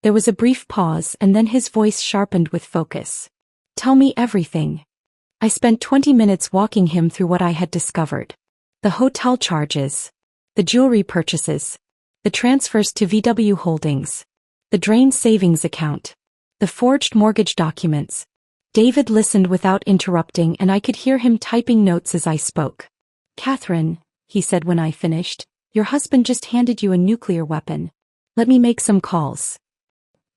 A: There was a brief pause and then his voice sharpened with focus. Tell me everything. I spent 20 minutes walking him through what I had discovered. The hotel charges. The jewelry purchases. The transfers to VW Holdings. The drained savings account. The forged mortgage documents. David listened without interrupting and I could hear him typing notes as I spoke. Catherine, he said when I finished, your husband just handed you a nuclear weapon. Let me make some calls.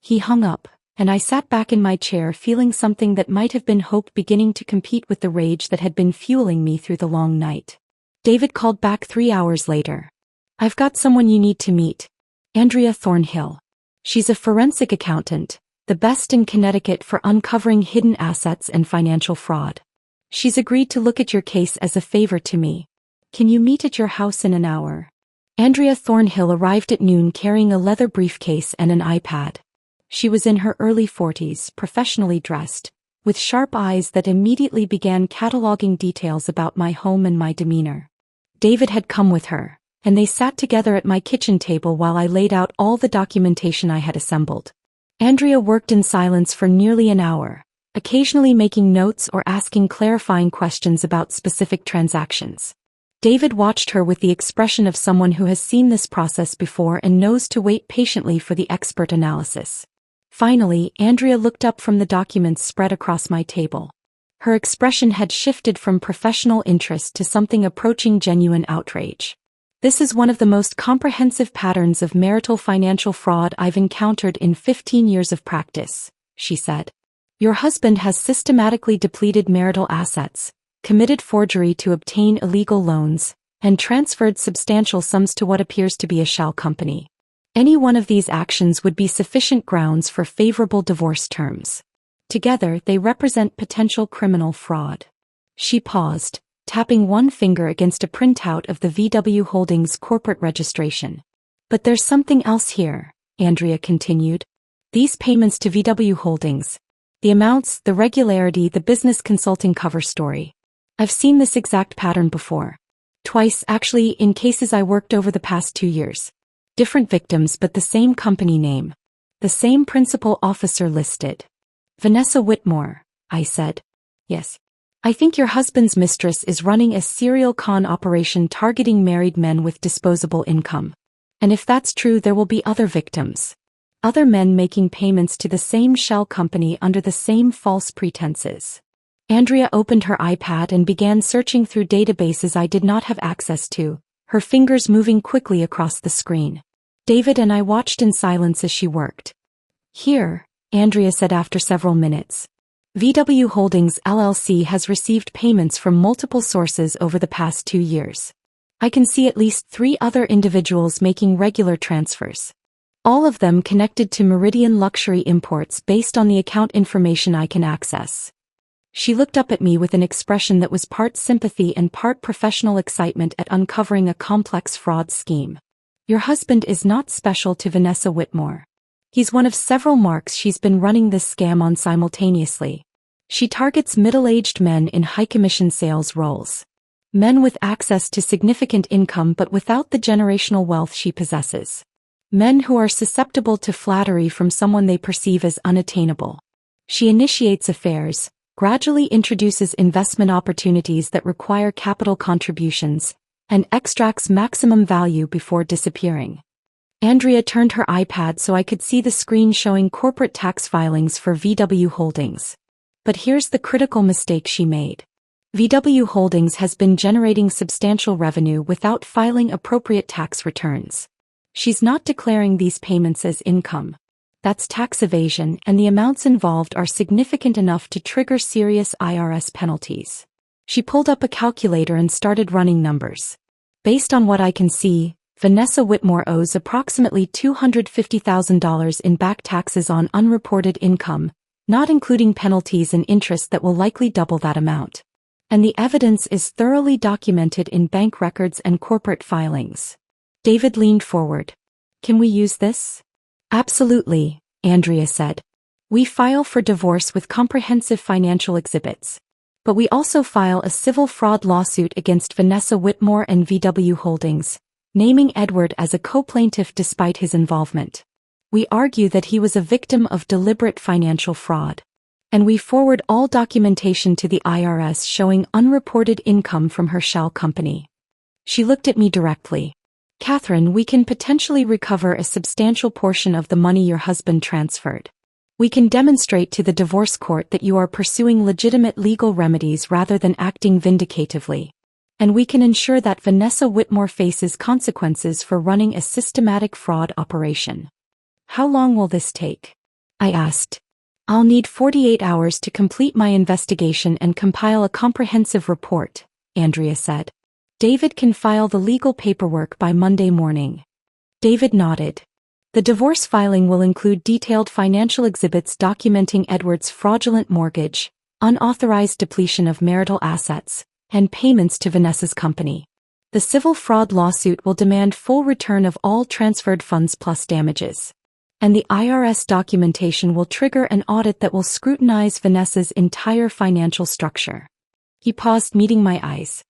A: He hung up, and I sat back in my chair feeling something that might have been hope beginning to compete with the rage that had been fueling me through the long night. David called back 3 hours later. I've got someone you need to meet. Andrea Thornhill. She's a forensic accountant, the best in Connecticut for uncovering hidden assets and financial fraud. She's agreed to look at your case as a favor to me. Can you meet at your house in an hour? Andrea Thornhill arrived at noon carrying a leather briefcase and an iPad. She was in her early 40s, professionally dressed, with sharp eyes that immediately began cataloging details about my home and my demeanor. David had come with her, and they sat together at my kitchen table while I laid out all the documentation I had assembled. Andrea worked in silence for nearly an hour, occasionally making notes or asking clarifying questions about specific transactions. David watched her with the expression of someone who has seen this process before and knows to wait patiently for the expert analysis. Finally, Andrea looked up from the documents spread across my table. Her expression had shifted from professional interest to something approaching genuine outrage. This is one of the most comprehensive patterns of marital financial fraud I've encountered in 15 years of practice, she said. Your husband has systematically depleted marital assets, committed forgery to obtain illegal loans, and transferred substantial sums to what appears to be a shell company. Any one of these actions would be sufficient grounds for favorable divorce terms. Together, they represent potential criminal fraud. She paused, tapping one finger against a printout of the VW Holdings corporate registration. But there's something else here, Andrea continued. These payments to VW Holdings, the amounts, the regularity, the business consulting cover story. I've seen this exact pattern before. Twice, actually, in cases I worked over the past 2 years. Different victims but the same company name. The same principal officer listed. Vanessa Whitmore, I said. Yes. I think your husband's mistress is running a serial con operation targeting married men with disposable income. And if that's true, there will be other victims. Other men making payments to the same shell company under the same false pretenses. Andrea opened her iPad and began searching through databases I did not have access to, her fingers moving quickly across the screen. David and I watched in silence as she worked. Here, Andrea said after several minutes. VW Holdings LLC has received payments from multiple sources over the past 2 years. I can see at least 3 other individuals making regular transfers. All of them connected to Meridian Luxury Imports based on the account information I can access. She looked up at me with an expression that was part sympathy and part professional excitement at uncovering a complex fraud scheme. Your husband is not special to Vanessa Whitmore. He's one of several marks she's been running this scam on simultaneously. She targets middle-aged men in high-commission sales roles. Men with access to significant income but without the generational wealth she possesses. Men who are susceptible to flattery from someone they perceive as unattainable. She initiates affairs, gradually introduces investment opportunities that require capital contributions, and extracts maximum value before disappearing. Andrea turned her iPad so I could see the screen showing corporate tax filings for VW Holdings. But here's the critical mistake she made. VW Holdings has been generating substantial revenue without filing appropriate tax returns. She's not declaring these payments as income. That's tax evasion, and the amounts involved are significant enough to trigger serious IRS penalties. She pulled up a calculator and started running numbers. Based on what I can see, Vanessa Whitmore owes approximately $250,000 in back taxes on unreported income, not including penalties and interest that will likely double that amount. And the evidence is thoroughly documented in bank records and corporate filings. David leaned forward. Can we use this? Absolutely, Andrea said. We file for divorce with comprehensive financial exhibits. But we also file a civil fraud lawsuit against Vanessa Whitmore and VW Holdings, naming Edward as a co-plaintiff despite his involvement. We argue that he was a victim of deliberate financial fraud. And we forward all documentation to the IRS showing unreported income from her shell company. She looked at me directly. Catherine, we can potentially recover a substantial portion of the money your husband transferred. We can demonstrate to the divorce court that you are pursuing legitimate legal remedies rather than acting vindicatively. And we can ensure that Vanessa Whitmore faces consequences for running a systematic fraud operation. How long will this take? I asked. I'll need 48 hours to complete my investigation and compile a comprehensive report, Andrea said. David can file the legal paperwork by Monday morning. David nodded. The divorce filing will include detailed financial exhibits documenting Edward's fraudulent mortgage, unauthorized depletion of marital assets, and payments to Vanessa's company. The civil fraud lawsuit will demand full return of all transferred funds plus damages. And the IRS documentation will trigger an audit that will scrutinize Vanessa's entire financial structure. He paused, meeting my eyes.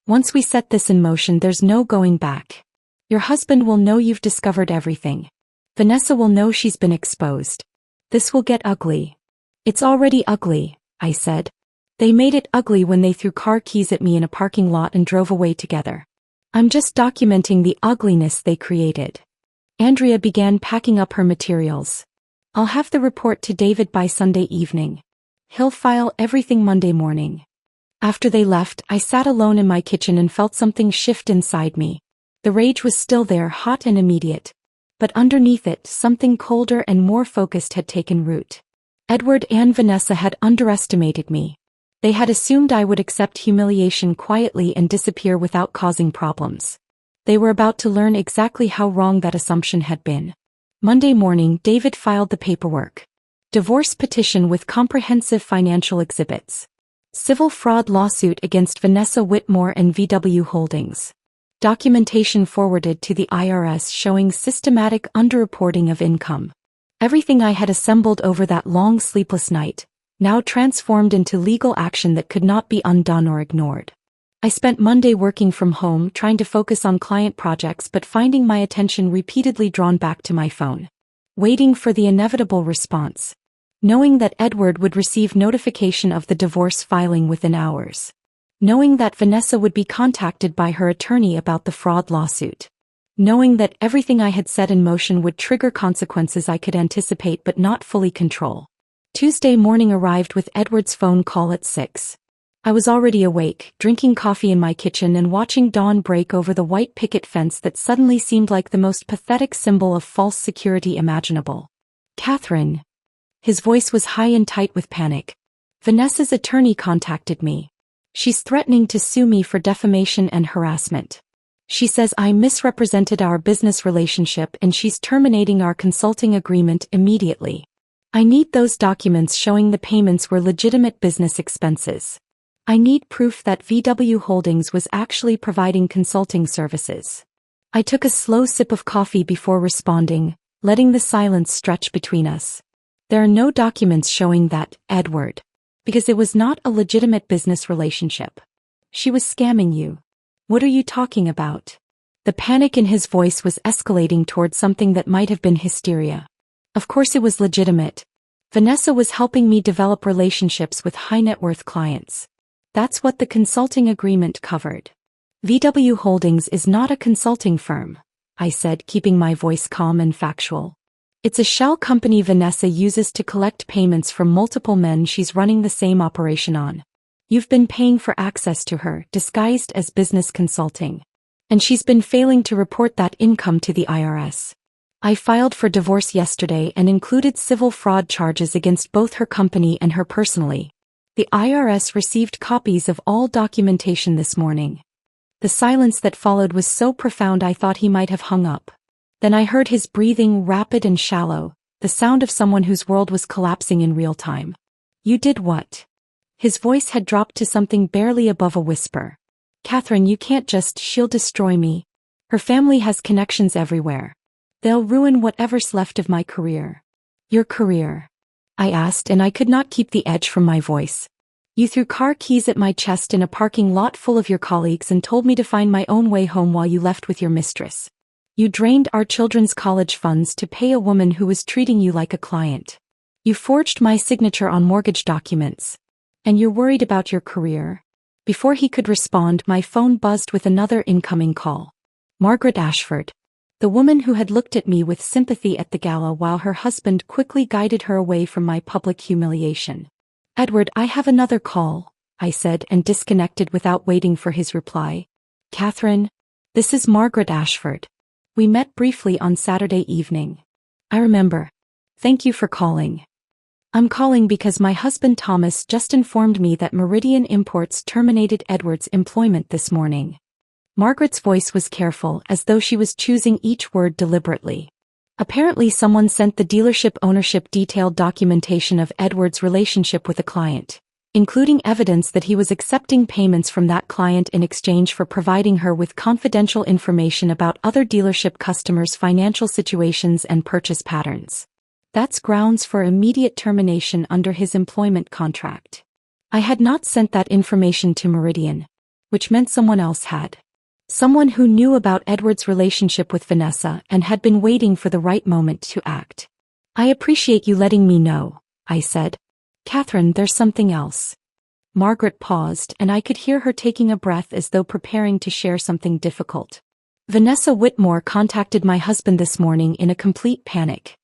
A: Once we set this in motion, there's no going back. Your husband will know you've discovered everything. Vanessa will know she's been exposed. This will get ugly. It's already ugly, I said. They made it ugly when they threw car keys at me in a parking lot and drove away together. I'm just documenting the ugliness they created. Andrea began packing up her materials. I'll have the report to David by Sunday evening. He'll file everything Monday morning. After they left, I sat alone in my kitchen and felt something shift inside me. The rage was still there, hot and immediate. But underneath it, something colder and more focused had taken root. Edward and Vanessa had underestimated me. They had assumed I would accept humiliation quietly and disappear without causing problems. They were about to learn exactly how wrong that assumption had been. Monday morning, David filed the paperwork. Divorce petition with comprehensive financial exhibits. Civil fraud lawsuit against Vanessa Whitmore and VW Holdings. Documentation forwarded to the IRS showing systematic underreporting of income. Everything I had assembled over that long sleepless night, now transformed into legal action that could not be undone or ignored. I spent Monday working from home, trying to focus on client projects but finding my attention repeatedly drawn back to my phone. Waiting for the inevitable response. Knowing that Edward would receive notification of the divorce filing within hours. Knowing that Vanessa would be contacted by her attorney about the fraud lawsuit. Knowing that everything I had set in motion would trigger consequences I could anticipate but not fully control. Tuesday morning arrived with Edward's phone call at 6. I was already awake, drinking coffee in my kitchen and watching dawn break over the white picket fence that suddenly seemed like the most pathetic symbol of false security imaginable. Catherine. His voice was high and tight with panic. Vanessa's attorney contacted me. She's threatening to sue me for defamation and harassment. She says I misrepresented our business relationship and she's terminating our consulting agreement immediately. I need those documents showing the payments were legitimate business expenses. I need proof that VW Holdings was actually providing consulting services. I took a slow sip of coffee before responding, letting the silence stretch between us. There are no documents showing that, Edward. Because it was not a legitimate business relationship. She was scamming you. What are you talking about? The panic in his voice was escalating toward something that might have been hysteria. Of course it was legitimate. Vanessa was helping me develop relationships with high-net-worth clients. That's what the consulting agreement covered. VW Holdings is not a consulting firm, I said, keeping my voice calm and factual. It's a shell company Vanessa uses to collect payments from multiple men she's running the same operation on. You've been paying for access to her, disguised as business consulting. And she's been failing to report that income to the IRS. I filed for divorce yesterday and included civil fraud charges against both her company and her personally. The IRS received copies of all documentation this morning. The silence that followed was so profound I thought he might have hung up. Then I heard his breathing, rapid and shallow, the sound of someone whose world was collapsing in real time. You did what? His voice had dropped to something barely above a whisper. Catherine, you can't just, she'll destroy me. Her family has connections everywhere. They'll ruin whatever's left of my career. Your career? I asked, and I could not keep the edge from my voice. You threw car keys at my chest in a parking lot full of your colleagues and told me to find my own way home while you left with your mistress. You drained our children's college funds to pay a woman who was treating you like a client. You forged my signature on mortgage documents. And you're worried about your career? Before he could respond, my phone buzzed with another incoming call. Margaret Ashford. The woman who had looked at me with sympathy at the gala while her husband quickly guided her away from my public humiliation. Edward, I have another call, I said and disconnected without waiting for his reply. Catherine, this is Margaret Ashford. We met briefly on Saturday evening. I remember. Thank you for calling. I'm calling because my husband Thomas just informed me that Meridian Imports terminated Edward's employment this morning. Margaret's voice was careful, as though she was choosing each word deliberately. Apparently someone sent the dealership ownership detailed documentation of Edward's relationship with a client, including evidence that he was accepting payments from that client in exchange for providing her with confidential information about other dealership customers' financial situations and purchase patterns. That's grounds for immediate termination under his employment contract. I had not sent that information to Meridian, which meant someone else had. Someone who knew about Edward's relationship with Vanessa and had been waiting for the right moment to act. I appreciate you letting me know, I said. Catherine, there's something else. Margaret paused, and I could hear her taking a breath as though preparing to share something difficult. Vanessa Whitmore contacted my husband this morning in a complete panic.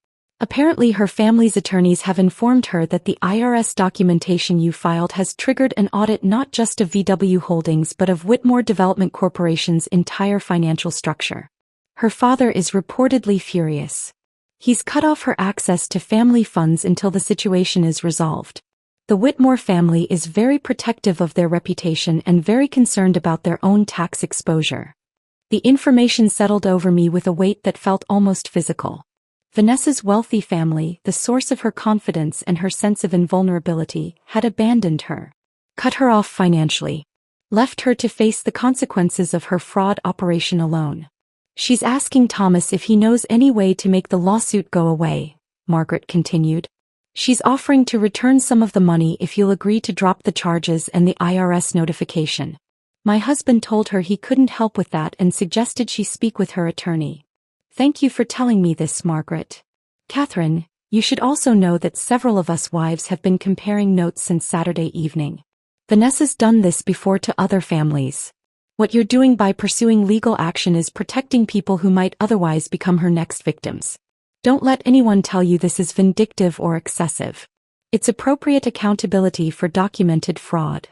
A: Apparently her family's attorneys have informed her that the IRS documentation you filed has triggered an audit not just of VW Holdings but of Whitmore Development Corporation's entire financial structure. Her father is reportedly furious. He's cut off her access to family funds until the situation is resolved. The Whitmore family is very protective of their reputation and very concerned about their own tax exposure. The information settled over me with a weight that felt almost physical. Vanessa's wealthy family, the source of her confidence and her sense of invulnerability, had abandoned her, cut her off financially, left her to face the consequences of her fraud operation alone. She's asking Thomas if he knows any way to make the lawsuit go away, Margaret continued. She's offering to return some of the money if you'll agree to drop the charges and the IRS notification. My husband told her he couldn't help with that and suggested she speak with her attorney. Thank you for telling me this, Margaret. Catherine, you should also know that several of us wives have been comparing notes since Saturday evening. Vanessa's done this before to other families. What you're doing by pursuing legal action is protecting people who might otherwise become her next victims. Don't let anyone tell you this is vindictive or excessive. It's appropriate accountability for documented fraud.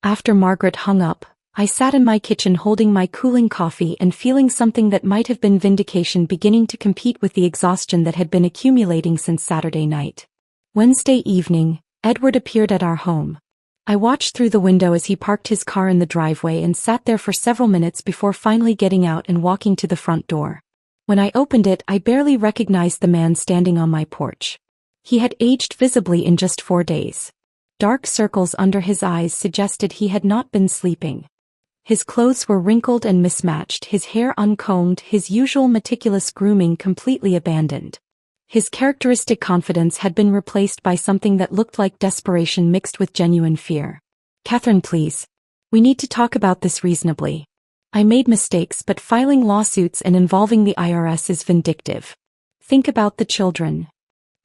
A: After Margaret hung up, I sat in my kitchen holding my cooling coffee and feeling something that might have been vindication beginning to compete with the exhaustion that had been accumulating since Saturday night. Wednesday evening, Edward appeared at our home. I watched through the window as he parked his car in the driveway and sat there for several minutes before finally getting out and walking to the front door. When I opened it, I barely recognized the man standing on my porch. He had aged visibly in just 4 days. Dark circles under his eyes suggested he had not been sleeping. His clothes were wrinkled and mismatched, his hair uncombed, his usual meticulous grooming completely abandoned. His characteristic confidence had been replaced by something that looked like desperation mixed with genuine fear. Catherine, please. We need to talk about this reasonably. I made mistakes, but filing lawsuits and involving the IRS is vindictive. Think about the children.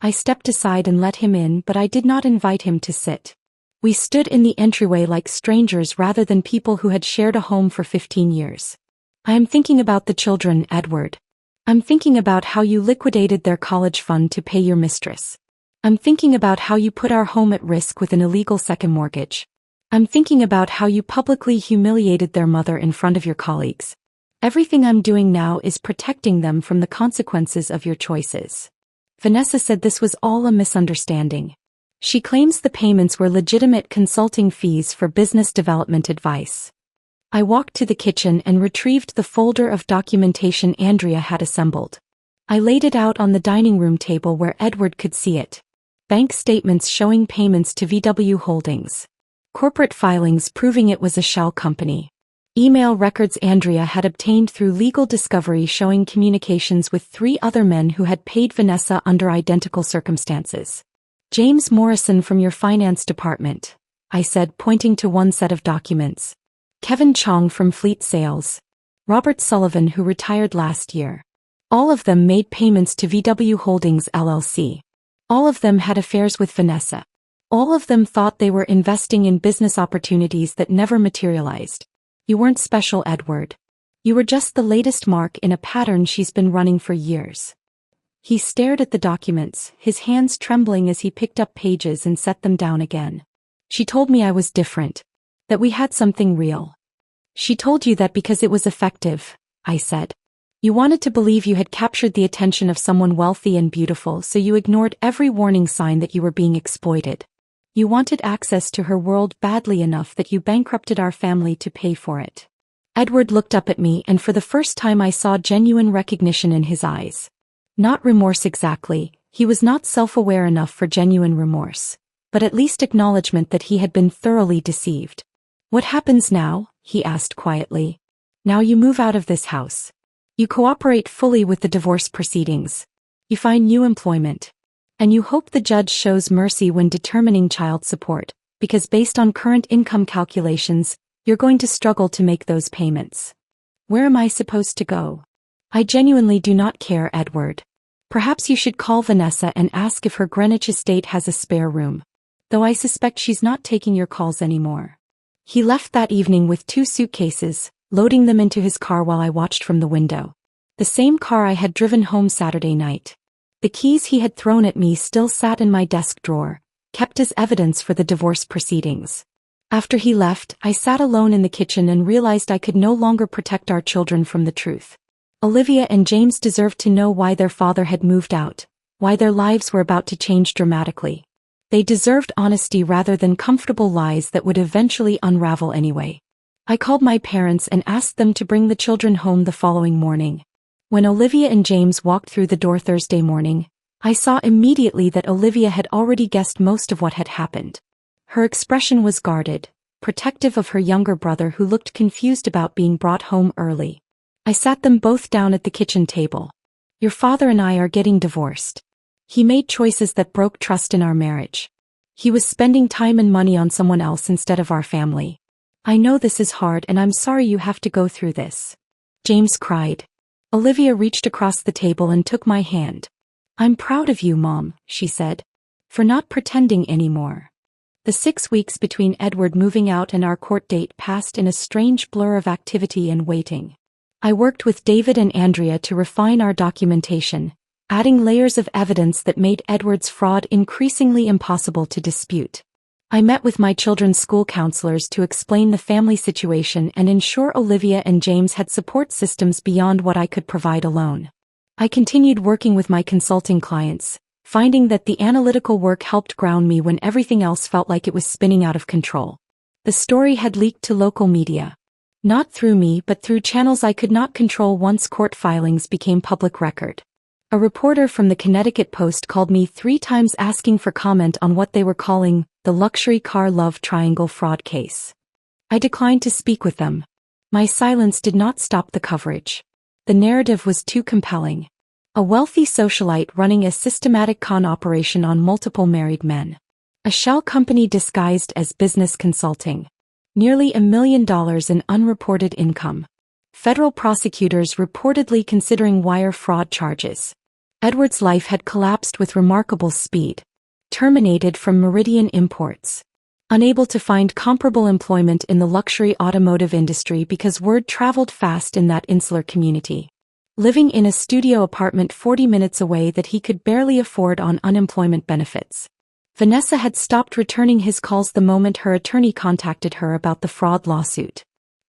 A: I stepped aside and let him in, but I did not invite him to sit. We stood in the entryway like strangers rather than people who had shared a home for 15 years. I am thinking about the children, Edward. I'm thinking about how you liquidated their college fund to pay your mistress. I'm thinking about how you put our home at risk with an illegal second mortgage. I'm thinking about how you publicly humiliated their mother in front of your colleagues. Everything I'm doing now is protecting them from the consequences of your choices. Vanessa said this was all a misunderstanding. She claims the payments were legitimate consulting fees for business development advice. I walked to the kitchen and retrieved the folder of documentation Andrea had assembled. I laid it out on the dining room table where Edward could see it. Bank statements showing payments to VW Holdings. Corporate filings proving it was a shell company. Email records Andrea had obtained through legal discovery showing communications with 3 other men who had paid Vanessa under identical circumstances. James Morrison from your finance department, I said, pointing to one set of documents. Kevin Chong from Fleet Sales. Robert Sullivan, who retired last year. All of them made payments to VW Holdings LLC. All of them had affairs with Vanessa. All of them thought they were investing in business opportunities that never materialized. You weren't special, Edward. You were just the latest mark in a pattern she's been running for years. He stared at the documents, his hands trembling as he picked up pages and set them down again. She told me I was different. That we had something real. She told you that because it was effective, I said. You wanted to believe you had captured the attention of someone wealthy and beautiful, so you ignored every warning sign that you were being exploited. You wanted access to her world badly enough that you bankrupted our family to pay for it. Edward looked up at me, and for the first time I saw genuine recognition in his eyes. Not remorse exactly, he was not self-aware enough for genuine remorse, but at least acknowledgement that he had been thoroughly deceived. "What happens now?" he asked quietly. "Now you move out of this house. You cooperate fully with the divorce proceedings. You find new employment. And you hope the judge shows mercy when determining child support, because based on current income calculations, you're going to struggle to make those payments. Where am I supposed to go? I genuinely do not care, Edward. Perhaps you should call Vanessa and ask if her Greenwich estate has a spare room. Though I suspect she's not taking your calls anymore." He left that evening with 2 suitcases, loading them into his car while I watched from the window. The same car I had driven home Saturday night. The keys he had thrown at me still sat in my desk drawer, kept as evidence for the divorce proceedings. After he left, I sat alone in the kitchen and realized I could no longer protect our children from the truth. Olivia and James deserved to know why their father had moved out, why their lives were about to change dramatically. They deserved honesty rather than comfortable lies that would eventually unravel anyway. I called my parents and asked them to bring the children home the following morning. When Olivia and James walked through the door Thursday morning, I saw immediately that Olivia had already guessed most of what had happened. Her expression was guarded, protective of her younger brother who looked confused about being brought home early. I sat them both down at the kitchen table. "Your father and I are getting divorced. He made choices that broke trust in our marriage. He was spending time and money on someone else instead of our family. I know this is hard and I'm sorry you have to go through this." James cried. Olivia reached across the table and took my hand. "I'm proud of you, Mom," she said, "for not pretending anymore." The 6 weeks between Edward moving out and our court date passed in a strange blur of activity and waiting. I worked with David and Andrea to refine our documentation, adding layers of evidence that made Edward's fraud increasingly impossible to dispute. I met with my children's school counselors to explain the family situation and ensure Olivia and James had support systems beyond what I could provide alone. I continued working with my consulting clients, finding that the analytical work helped ground me when everything else felt like it was spinning out of control. The story had leaked to local media. Not through me but through channels I could not control once court filings became public record. A reporter from the Connecticut Post called me 3 times asking for comment on what they were calling the luxury car love triangle fraud case. I declined to speak with them. My silence did not stop the coverage. The narrative was too compelling. A wealthy socialite running a systematic con operation on multiple married men. A shell company disguised as business consulting. Nearly $1 million in unreported income. Federal prosecutors reportedly considering wire fraud charges. Edward's life had collapsed with remarkable speed. Terminated from Meridian Imports. Unable to find comparable employment in the luxury automotive industry because word traveled fast in that insular community. Living in a studio apartment 40 minutes away that he could barely afford on unemployment benefits. Vanessa had stopped returning his calls the moment her attorney contacted her about the fraud lawsuit.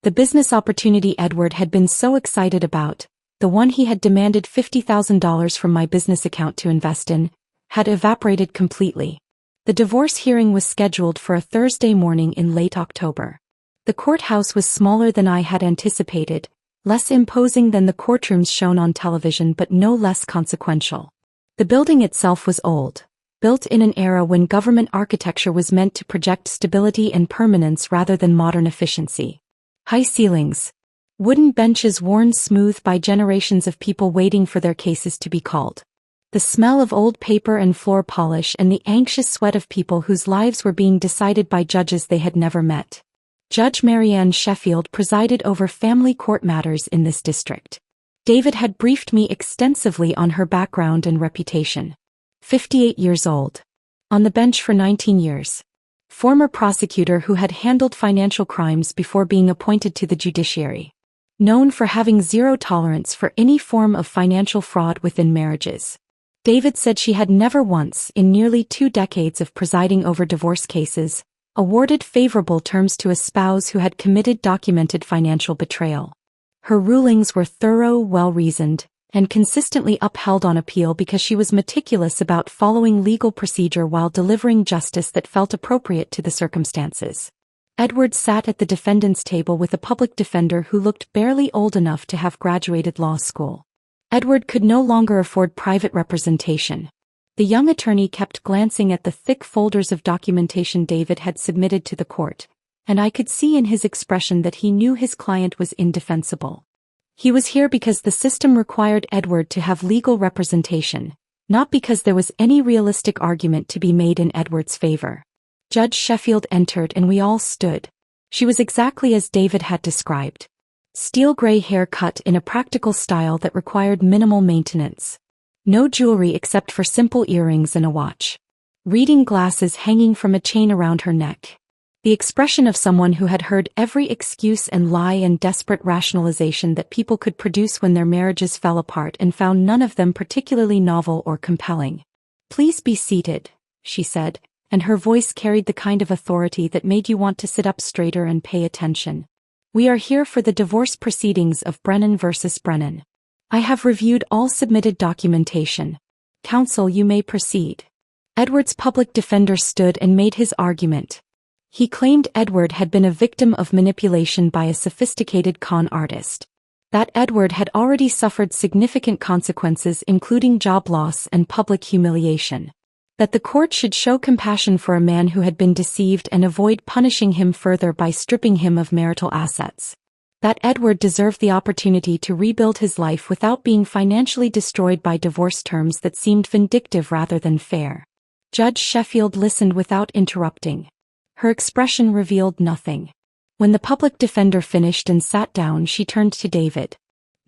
A: The business opportunity Edward had been so excited about, the one he had demanded $50,000 from my business account to invest in, had evaporated completely. The divorce hearing was scheduled for a Thursday morning in late October. The courthouse was smaller than I had anticipated, less imposing than the courtrooms shown on television but no less consequential. The building itself was old, built in an era when government architecture was meant to project stability and permanence rather than modern efficiency. High ceilings. Wooden benches worn smooth by generations of people waiting for their cases to be called. The smell of old paper and floor polish and the anxious sweat of people whose lives were being decided by judges they had never met. Judge Marianne Sheffield presided over family court matters in this district. David had briefed me extensively on her background and reputation. 58 years old. On the bench for 19 years. Former prosecutor who had handled financial crimes before being appointed to the judiciary. Known for having zero tolerance for any form of financial fraud within marriages. David said she had never once, in nearly 2 decades of presiding over divorce cases, awarded favorable terms to a spouse who had committed documented financial betrayal. Her rulings were thorough, well-reasoned, and consistently upheld on appeal because she was meticulous about following legal procedure while delivering justice that felt appropriate to the circumstances. Edward sat at the defendant's table with a public defender who looked barely old enough to have graduated law school. Edward could no longer afford private representation. The young attorney kept glancing at the thick folders of documentation David had submitted to the court, and I could see in his expression that he knew his client was indefensible. He was here because the system required Edward to have legal representation, not because there was any realistic argument to be made in Edward's favor. Judge Sheffield entered and we all stood. She was exactly as David had described. Steel gray hair cut in a practical style that required minimal maintenance. No jewelry except for simple earrings and a watch. Reading glasses hanging from a chain around her neck. The expression of someone who had heard every excuse and lie and desperate rationalization that people could produce when their marriages fell apart and found none of them particularly novel or compelling. "Please be seated," she said, and her voice carried the kind of authority that made you want to sit up straighter and pay attention. "We are here for the divorce proceedings of Brennan versus Brennan. I have reviewed all submitted documentation. Counsel, you may proceed." Edward's public defender stood and made his argument. He claimed Edward had been a victim of manipulation by a sophisticated con artist. That Edward had already suffered significant consequences including job loss and public humiliation. That the court should show compassion for a man who had been deceived and avoid punishing him further by stripping him of marital assets. That Edward deserved the opportunity to rebuild his life without being financially destroyed by divorce terms that seemed vindictive rather than fair. Judge Sheffield listened without interrupting. Her expression revealed nothing. When the public defender finished and sat down, she turned to David.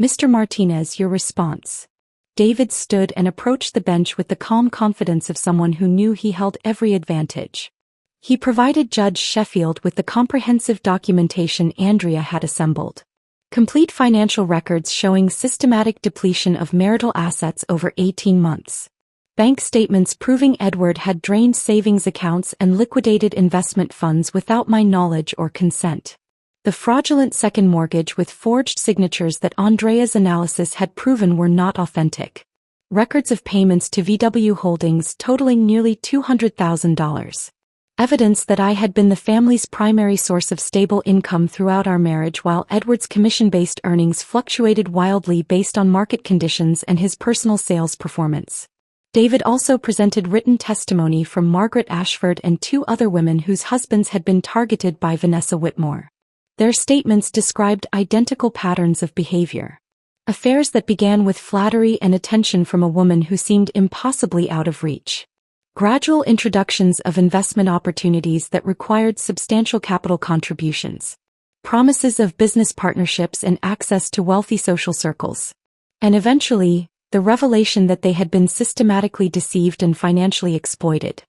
A: "Mr. Martinez, your response." David stood and approached the bench with the calm confidence of someone who knew he held every advantage. He provided Judge Sheffield with the comprehensive documentation Andrea had assembled. Complete financial records showing systematic depletion of marital assets over 18 months. Bank statements proving Edward had drained savings accounts and liquidated investment funds without my knowledge or consent. The fraudulent second mortgage with forged signatures that Andrea's analysis had proven were not authentic. Records of payments to VW Holdings totaling nearly $200,000. Evidence that I had been the family's primary source of stable income throughout our marriage while Edward's commission-based earnings fluctuated wildly based on market conditions and his personal sales performance. David also presented written testimony from Margaret Ashford and 2 other women whose husbands had been targeted by Vanessa Whitmore. Their statements described identical patterns of behavior. Affairs that began with flattery and attention from a woman who seemed impossibly out of reach. Gradual introductions of investment opportunities that required substantial capital contributions. Promises of business partnerships and access to wealthy social circles. And eventually, the revelation that they had been systematically deceived and financially exploited.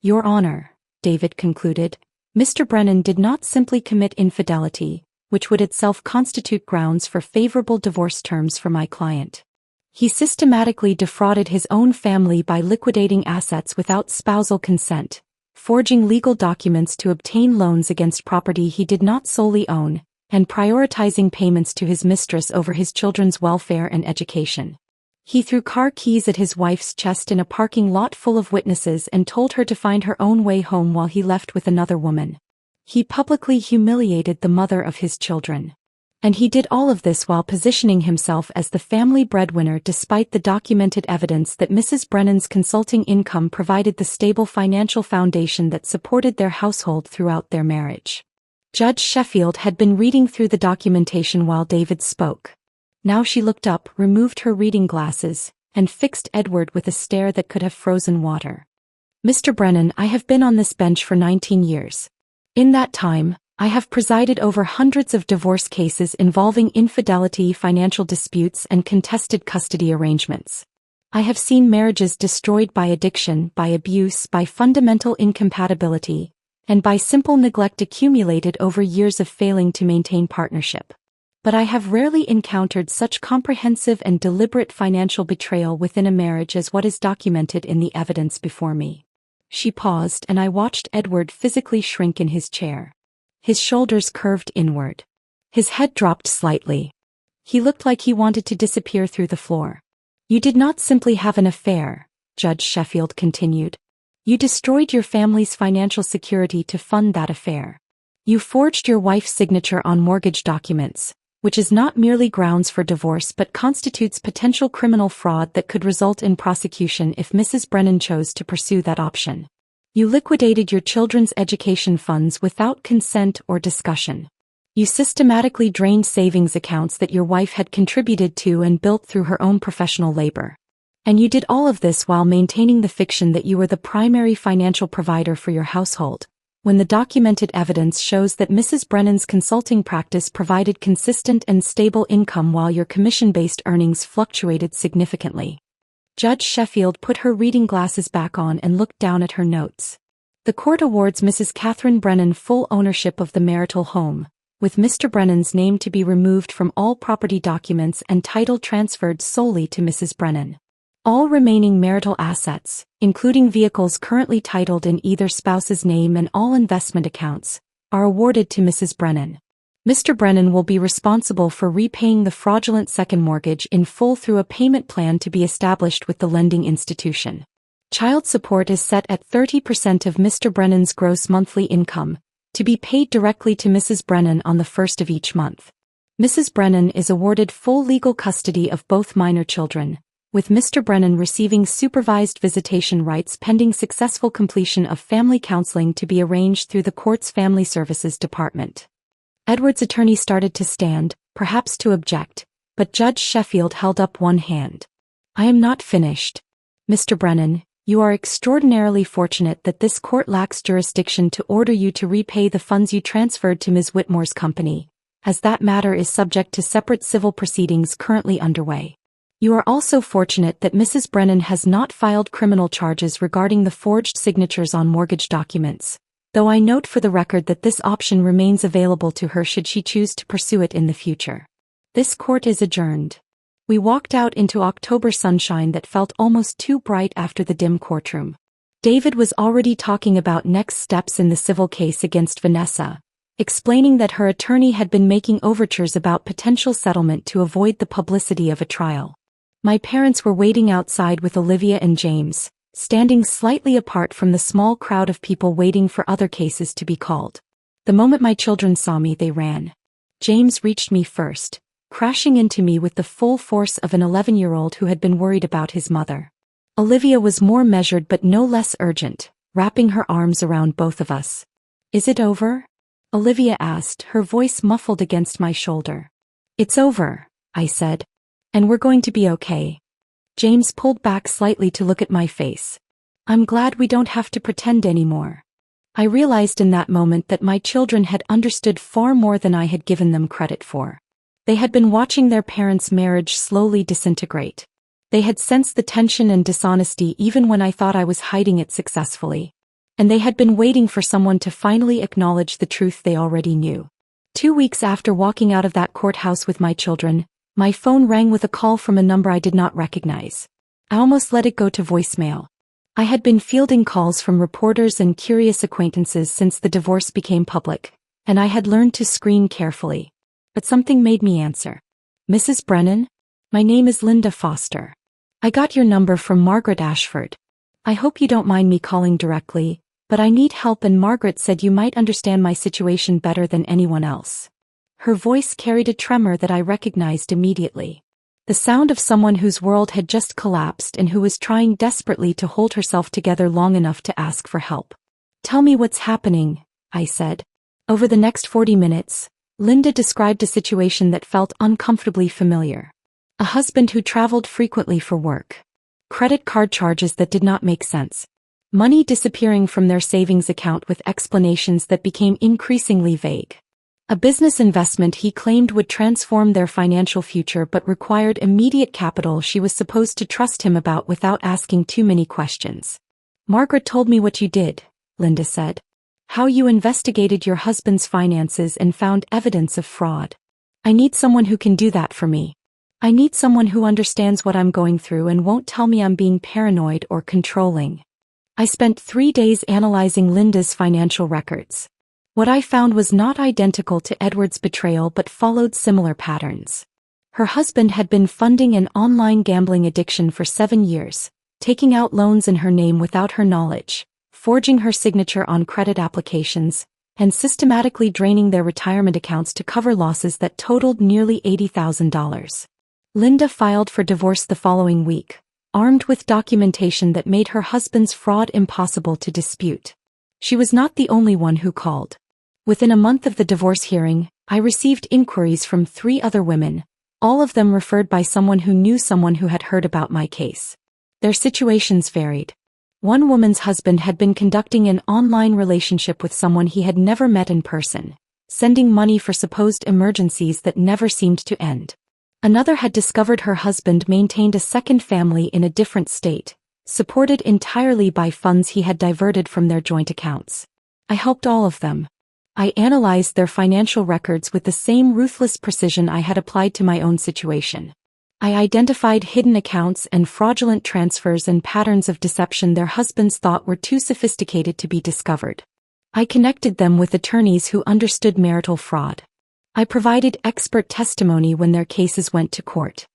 A: "Your Honor," David concluded, "Mr. Brennan did not simply commit infidelity, which would itself constitute grounds for favorable divorce terms for my client. He systematically defrauded his own family by liquidating assets without spousal consent, forging legal documents to obtain loans against property he did not solely own, and prioritizing payments to his mistress over his children's welfare and education. He threw car keys at his wife's chest in a parking lot full of witnesses and told her to find her own way home while he left with another woman. He publicly humiliated the mother of his children. And he did all of this while positioning himself as the family breadwinner despite the documented evidence that Mrs. Brennan's consulting income provided the stable financial foundation that supported their household throughout their marriage." Judge Sheffield had been reading through the documentation while David spoke. Now she looked up, removed her reading glasses, and fixed Edward with a stare that could have frozen water. "Mr. Brennan, I have been on this bench for 19 years. In that time, I have presided over hundreds of divorce cases involving infidelity, financial disputes, and contested custody arrangements. I have seen marriages destroyed by addiction, by abuse, by fundamental incompatibility, and by simple neglect accumulated over years of failing to maintain partnership. But I have rarely encountered such comprehensive and deliberate financial betrayal within a marriage as what is documented in the evidence before me." She paused and I watched Edward physically shrink in his chair. His shoulders curved inward. His head dropped slightly. He looked like he wanted to disappear through the floor. "You did not simply have an affair," Judge Sheffield continued. "You destroyed your family's financial security to fund that affair. You forged your wife's signature on mortgage documents, which is not merely grounds for divorce but constitutes potential criminal fraud that could result in prosecution if Mrs. Brennan chose to pursue that option. You liquidated your children's education funds without consent or discussion. You systematically drained savings accounts that your wife had contributed to and built through her own professional labor. And you did all of this while maintaining the fiction that you were the primary financial provider for your household, when the documented evidence shows that Mrs. Brennan's consulting practice provided consistent and stable income while your commission-based earnings fluctuated significantly. Judge Sheffield put her reading glasses back on and looked down at her notes. The court awards Mrs. Catherine Brennan full ownership of the marital home, with Mr. Brennan's name to be removed from all property documents and title transferred solely to Mrs. Brennan. All remaining marital assets, including vehicles currently titled in either spouse's name and all investment accounts, are awarded to Mrs. Brennan. Mr. Brennan will be responsible for repaying the fraudulent second mortgage in full through a payment plan to be established with the lending institution. Child support is set at 30% of Mr. Brennan's gross monthly income, to be paid directly to Mrs. Brennan on the first of each month. Mrs. Brennan is awarded full legal custody of both minor children, with Mr. Brennan receiving supervised visitation rights pending successful completion of family counseling to be arranged through the court's Family Services Department. Edward's attorney started to stand, perhaps to object, but Judge Sheffield held up one hand. I am not finished. Mr. Brennan, you are extraordinarily fortunate that this court lacks jurisdiction to order you to repay the funds you transferred to Ms. Whitmore's company, as that matter is subject to separate civil proceedings currently underway. You are also fortunate that Mrs. Brennan has not filed criminal charges regarding the forged signatures on mortgage documents, though I note for the record that this option remains available to her should she choose to pursue it in the future. This court is adjourned. We walked out into October sunshine that felt almost too bright after the dim courtroom. David was already talking about next steps in the civil case against Vanessa, explaining that her attorney had been making overtures about potential settlement to avoid the publicity of a trial. My parents were waiting outside with Olivia and James, standing slightly apart from the small crowd of people waiting for other cases to be called. The moment my children saw me, they ran. James reached me first, crashing into me with the full force of an 11-year-old who had been worried about his mother. Olivia was more measured but no less urgent, wrapping her arms around both of us. Is it over? Olivia asked, her voice muffled against my shoulder. It's over, I said. And we're going to be okay. James pulled back slightly to look at my face. I'm glad we don't have to pretend anymore. I realized in that moment that my children had understood far more than I had given them credit for. They had been watching their parents' marriage slowly disintegrate. They had sensed the tension and dishonesty even when I thought I was hiding it successfully. And they had been waiting for someone to finally acknowledge the truth they already knew. 2 weeks after walking out of that courthouse with my children, my phone rang with a call from a number I did not recognize. I almost let it go to voicemail. I had been fielding calls from reporters and curious acquaintances since the divorce became public, and I had learned to screen carefully. But something made me answer. Mrs. Brennan? My name is Linda Foster. I got your number from Margaret Ashford. I hope you don't mind me calling directly, but I need help and Margaret said you might understand my situation better than anyone else. Her voice carried a tremor that I recognized immediately. The sound of someone whose world had just collapsed and who was trying desperately to hold herself together long enough to ask for help. Tell me what's happening, I said. Over the next 40 minutes, Linda described a situation that felt uncomfortably familiar. A husband who traveled frequently for work. Credit card charges that did not make sense. Money disappearing from their savings account with explanations that became increasingly vague. A business investment he claimed would transform their financial future but required immediate capital she was supposed to trust him about without asking too many questions. Margaret told me what you did, Linda said. How you investigated your husband's finances and found evidence of fraud. I need someone who can do that for me. I need someone who understands what I'm going through and won't tell me I'm being paranoid or controlling. I spent 3 days analyzing Linda's financial records. What I found was not identical to Edward's betrayal but followed similar patterns. Her husband had been funding an online gambling addiction for 7 years, taking out loans in her name without her knowledge, forging her signature on credit applications, and systematically draining their retirement accounts to cover losses that totaled nearly $80,000. Linda filed for divorce the following week, armed with documentation that made her husband's fraud impossible to dispute. She was not the only one who called. Within a month of the divorce hearing, I received inquiries from 3 other women, all of them referred by someone who knew someone who had heard about my case. Their situations varied. One woman's husband had been conducting an online relationship with someone he had never met in person, sending money for supposed emergencies that never seemed to end. Another had discovered her husband maintained a second family in a different state, supported entirely by funds he had diverted from their joint accounts. I helped all of them. I analyzed their financial records with the same ruthless precision I had applied to my own situation. I identified hidden accounts and fraudulent transfers and patterns of deception their husbands thought were too sophisticated to be discovered. I connected them with attorneys who understood marital fraud. I provided expert testimony when their cases went to court.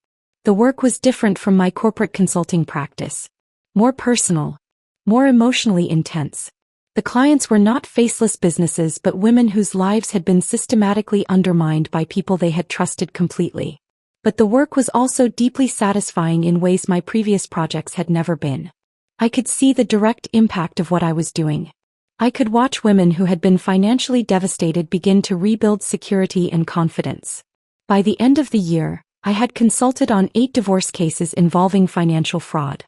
A: The work was different from my corporate consulting practice. More personal. More emotionally intense. The clients were not faceless businesses but women whose lives had been systematically undermined by people they had trusted completely. But the work was also deeply satisfying in ways my previous projects had never been. I could see the direct impact of what I was doing. I could watch women who had been financially devastated begin to rebuild security and confidence. By the end of the year, I had consulted on 8 divorce cases involving financial fraud.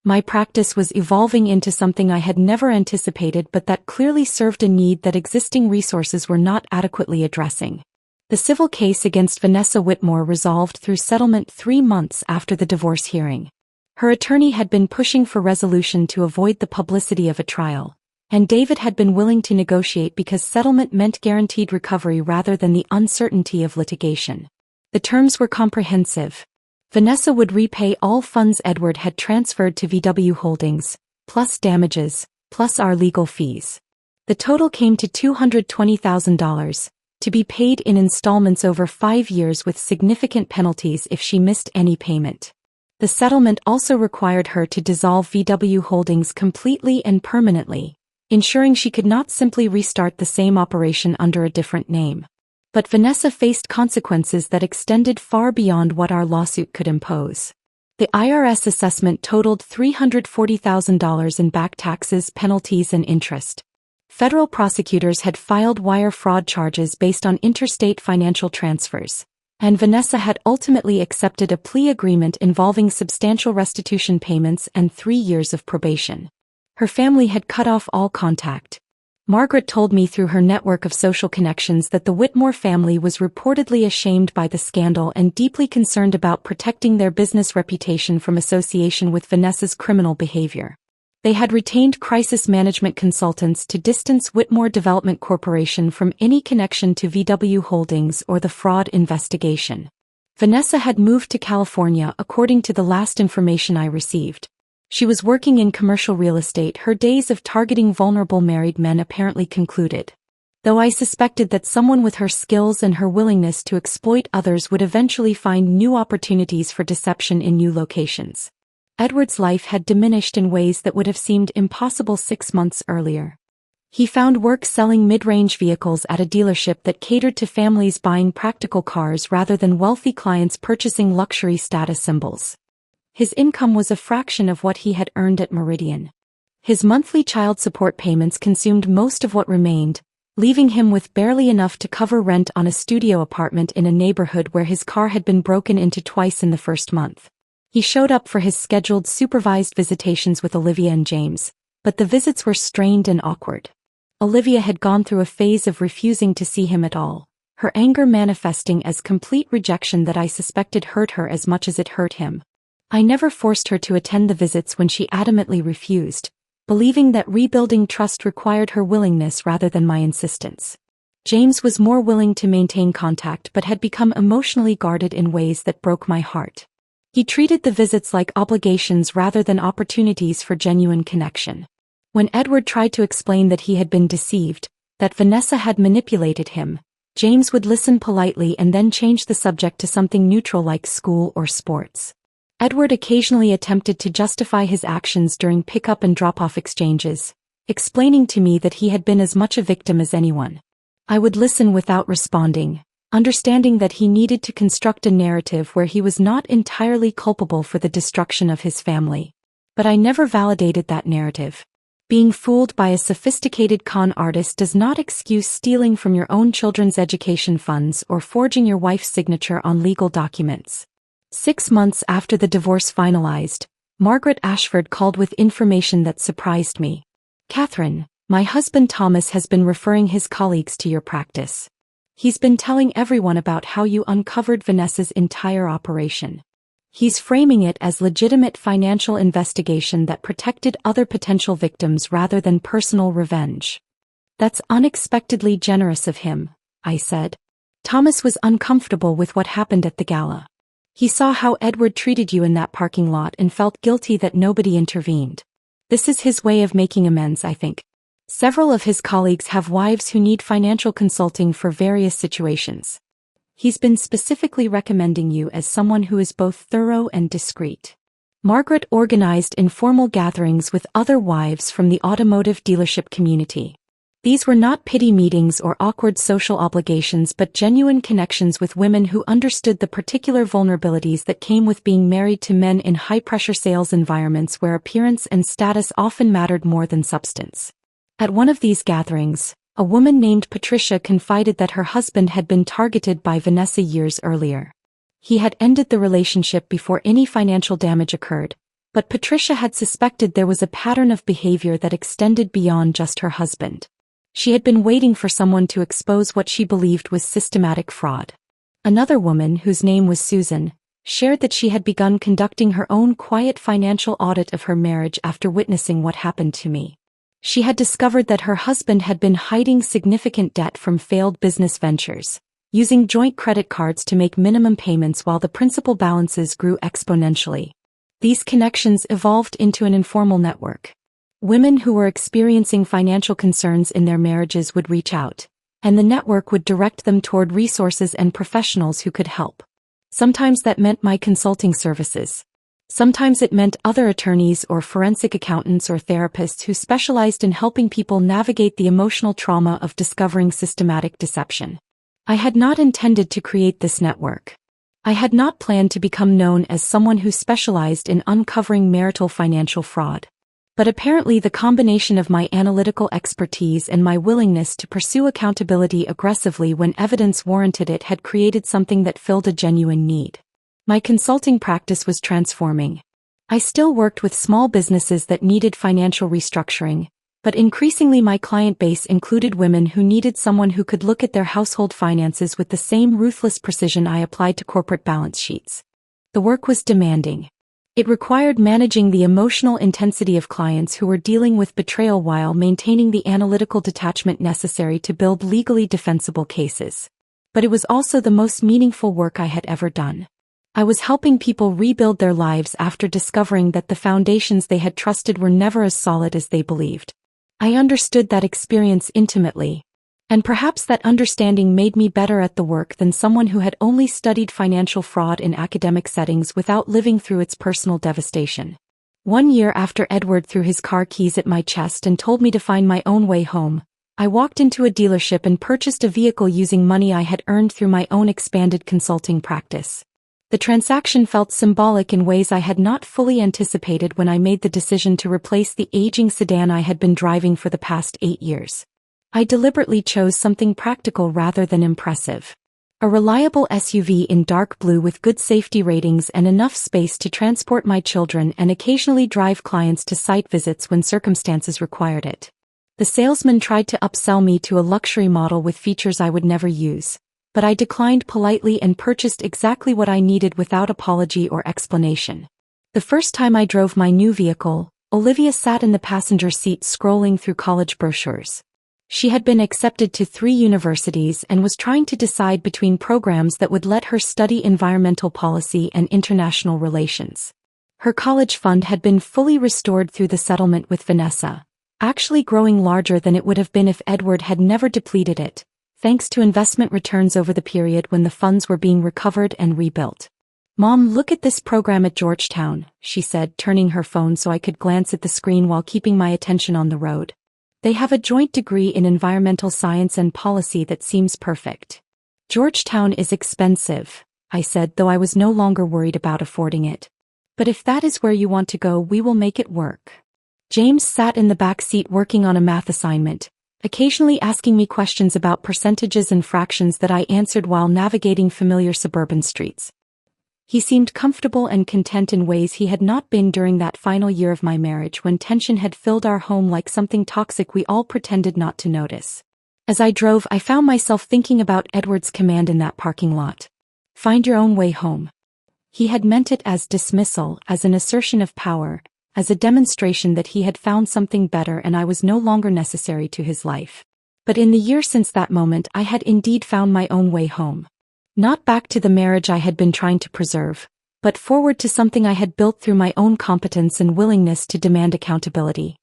A: My practice was evolving into something I had never anticipated but that clearly served a need that existing resources were not adequately addressing. The civil case against Vanessa Whitmore resolved through settlement 3 months after the divorce hearing. Her attorney had been pushing for resolution to avoid the publicity of a trial, and David had been willing to negotiate because settlement meant guaranteed recovery rather than the uncertainty of litigation. The terms were comprehensive. Vanessa would repay all funds Edward had transferred to VW Holdings, plus damages, plus our legal fees. The total came to $220,000, to be paid in installments over 5 years with significant penalties if she missed any payment. The settlement also required her to dissolve VW Holdings completely and permanently, ensuring she could not simply restart the same operation under a different name. But Vanessa faced consequences that extended far beyond what our lawsuit could impose. The IRS assessment totaled $340,000 in back taxes, penalties, and interest. Federal prosecutors had filed wire fraud charges based on interstate financial transfers, and Vanessa had ultimately accepted a plea agreement involving substantial restitution payments and 3 years of probation. Her family had cut off all contact. Margaret told me through her network of social connections that the Whitmore family was reportedly ashamed by the scandal and deeply concerned about protecting their business reputation from association with Vanessa's criminal behavior. They had retained crisis management consultants to distance Whitmore Development Corporation from any connection to VW Holdings or the fraud investigation. Vanessa had moved to California according to the last information I received. She was working in commercial real estate. Her days of targeting vulnerable married men apparently concluded. Though I suspected that someone with her skills and her willingness to exploit others would eventually find new opportunities for deception in new locations. Edward's life had diminished in ways that would have seemed impossible 6 months earlier. He found work selling mid-range vehicles at a dealership that catered to families buying practical cars rather than wealthy clients purchasing luxury status symbols. His income was a fraction of what he had earned at Meridian. His monthly child support payments consumed most of what remained, leaving him with barely enough to cover rent on a studio apartment in a neighborhood where his car had been broken into twice in the first month. He showed up for his scheduled supervised visitations with Olivia and James, but the visits were strained and awkward. Olivia had gone through a phase of refusing to see him at all, her anger manifesting as complete rejection that I suspected hurt her as much as it hurt him. I never forced her to attend the visits when she adamantly refused, believing that rebuilding trust required her willingness rather than my insistence. James was more willing to maintain contact but had become emotionally guarded in ways that broke my heart. He treated the visits like obligations rather than opportunities for genuine connection. When Edward tried to explain that he had been deceived, that Vanessa had manipulated him, James would listen politely and then change the subject to something neutral like school or sports. Edward occasionally attempted to justify his actions during pick-up and drop-off exchanges, explaining to me that he had been as much a victim as anyone. I would listen without responding, understanding that he needed to construct a narrative where he was not entirely culpable for the destruction of his family. But I never validated that narrative. Being fooled by a sophisticated con artist does not excuse stealing from your own children's education funds or forging your wife's signature on legal documents. 6 months after the divorce finalized, Margaret Ashford called with information that surprised me. "Catherine, my husband Thomas has been referring his colleagues to your practice. He's been telling everyone about how you uncovered Vanessa's entire operation. He's framing it as legitimate financial investigation that protected other potential victims rather than personal revenge." "That's unexpectedly generous of him," I said. "Thomas was uncomfortable with what happened at the gala. He saw how Edward treated you in that parking lot and felt guilty that nobody intervened. This is his way of making amends, I think. Several of his colleagues have wives who need financial consulting for various situations. He's been specifically recommending you as someone who is both thorough and discreet." Margaret organized informal gatherings with other wives from the automotive dealership community. These were not pity meetings or awkward social obligations but genuine connections with women who understood the particular vulnerabilities that came with being married to men in high-pressure sales environments where appearance and status often mattered more than substance. At one of these gatherings, a woman named Patricia confided that her husband had been targeted by Vanessa years earlier. He had ended the relationship before any financial damage occurred, but Patricia had suspected there was a pattern of behavior that extended beyond just her husband. She had been waiting for someone to expose what she believed was systematic fraud. Another woman, whose name was Susan, shared that she had begun conducting her own quiet financial audit of her marriage after witnessing what happened to me. She had discovered that her husband had been hiding significant debt from failed business ventures, using joint credit cards to make minimum payments while the principal balances grew exponentially. These connections evolved into an informal network. Women who were experiencing financial concerns in their marriages would reach out, and the network would direct them toward resources and professionals who could help. Sometimes that meant my consulting services. Sometimes it meant other attorneys or forensic accountants or therapists who specialized in helping people navigate the emotional trauma of discovering systematic deception. I had not intended to create this network. I had not planned to become known as someone who specialized in uncovering marital financial fraud. But apparently the combination of my analytical expertise and my willingness to pursue accountability aggressively when evidence warranted it had created something that filled a genuine need. My consulting practice was transforming. I still worked with small businesses that needed financial restructuring, but increasingly my client base included women who needed someone who could look at their household finances with the same ruthless precision I applied to corporate balance sheets. The work was demanding. It required managing the emotional intensity of clients who were dealing with betrayal while maintaining the analytical detachment necessary to build legally defensible cases. But it was also the most meaningful work I had ever done. I was helping people rebuild their lives after discovering that the foundations they had trusted were never as solid as they believed. I understood that experience intimately. And perhaps that understanding made me better at the work than someone who had only studied financial fraud in academic settings without living through its personal devastation. 1 year after Edward threw his car keys at my chest and told me to find my own way home, I walked into a dealership and purchased a vehicle using money I had earned through my own expanded consulting practice. The transaction felt symbolic in ways I had not fully anticipated when I made the decision to replace the aging sedan I had been driving for the past 8 years. I deliberately chose something practical rather than impressive. A reliable SUV in dark blue with good safety ratings and enough space to transport my children and occasionally drive clients to site visits when circumstances required it. The salesman tried to upsell me to a luxury model with features I would never use, but I declined politely and purchased exactly what I needed without apology or explanation. The first time I drove my new vehicle, Olivia sat in the passenger seat scrolling through college brochures. She had been accepted to 3 universities and was trying to decide between programs that would let her study environmental policy and international relations. Her college fund had been fully restored through the settlement with Vanessa, actually growing larger than it would have been if Edward had never depleted it, thanks to investment returns over the period when the funds were being recovered and rebuilt. "Mom, look at this program at Georgetown," she said, turning her phone so I could glance at the screen while keeping my attention on the road. They have a joint degree in environmental science and policy that seems perfect. Georgetown is expensive, I said, though I was no longer worried about affording it. But if that is where you want to go, we will make it work. James sat in the back seat working on a math assignment, occasionally asking me questions about percentages and fractions that I answered while navigating familiar suburban streets. He seemed comfortable and content in ways he had not been during that final year of my marriage, when tension had filled our home like something toxic we all pretended not to notice. As I drove, I found myself thinking about Edward's command in that parking lot. Find your own way home. He had meant it as dismissal, as an assertion of power, as a demonstration that he had found something better and I was no longer necessary to his life. But in the year since that moment, I had indeed found my own way home. Not back to the marriage I had been trying to preserve, but forward to something I had built through my own competence and willingness to demand accountability.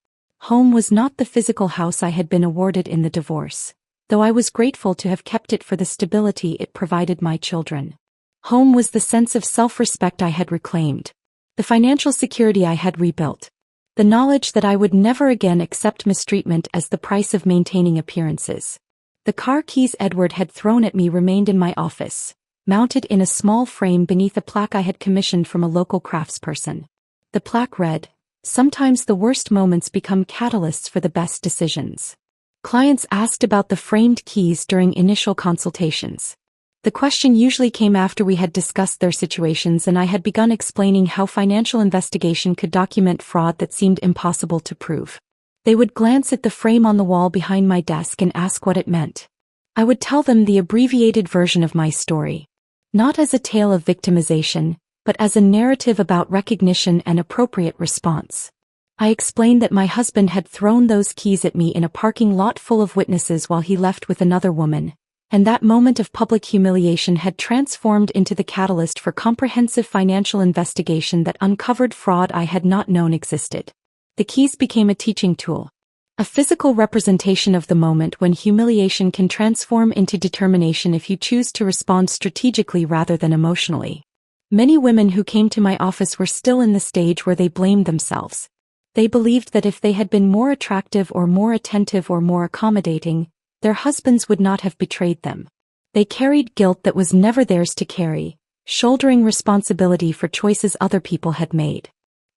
A: Home was not the physical house I had been awarded in the divorce, though I was grateful to have kept it for the stability it provided my children. Home was the sense of self-respect I had reclaimed, the financial security I had rebuilt, the knowledge that I would never again accept mistreatment as the price of maintaining appearances. The car keys Edward had thrown at me remained in my office, mounted in a small frame beneath a plaque I had commissioned from a local craftsperson. The plaque read, "Sometimes the worst moments become catalysts for the best decisions." Clients asked about the framed keys during initial consultations. The question usually came after we had discussed their situations and I had begun explaining how financial investigation could document fraud that seemed impossible to prove. They would glance at the frame on the wall behind my desk and ask what it meant. I would tell them the abbreviated version of my story. Not as a tale of victimization, but as a narrative about recognition and appropriate response. I explained that my husband had thrown those keys at me in a parking lot full of witnesses while he left with another woman, and that moment of public humiliation had transformed into the catalyst for comprehensive financial investigation that uncovered fraud I had not known existed. The keys became a teaching tool, a physical representation of the moment when humiliation can transform into determination if you choose to respond strategically rather than emotionally. Many women who came to my office were still in the stage where they blamed themselves. They believed that if they had been more attractive or more attentive or more accommodating, their husbands would not have betrayed them. They carried guilt that was never theirs to carry, shouldering responsibility for choices other people had made.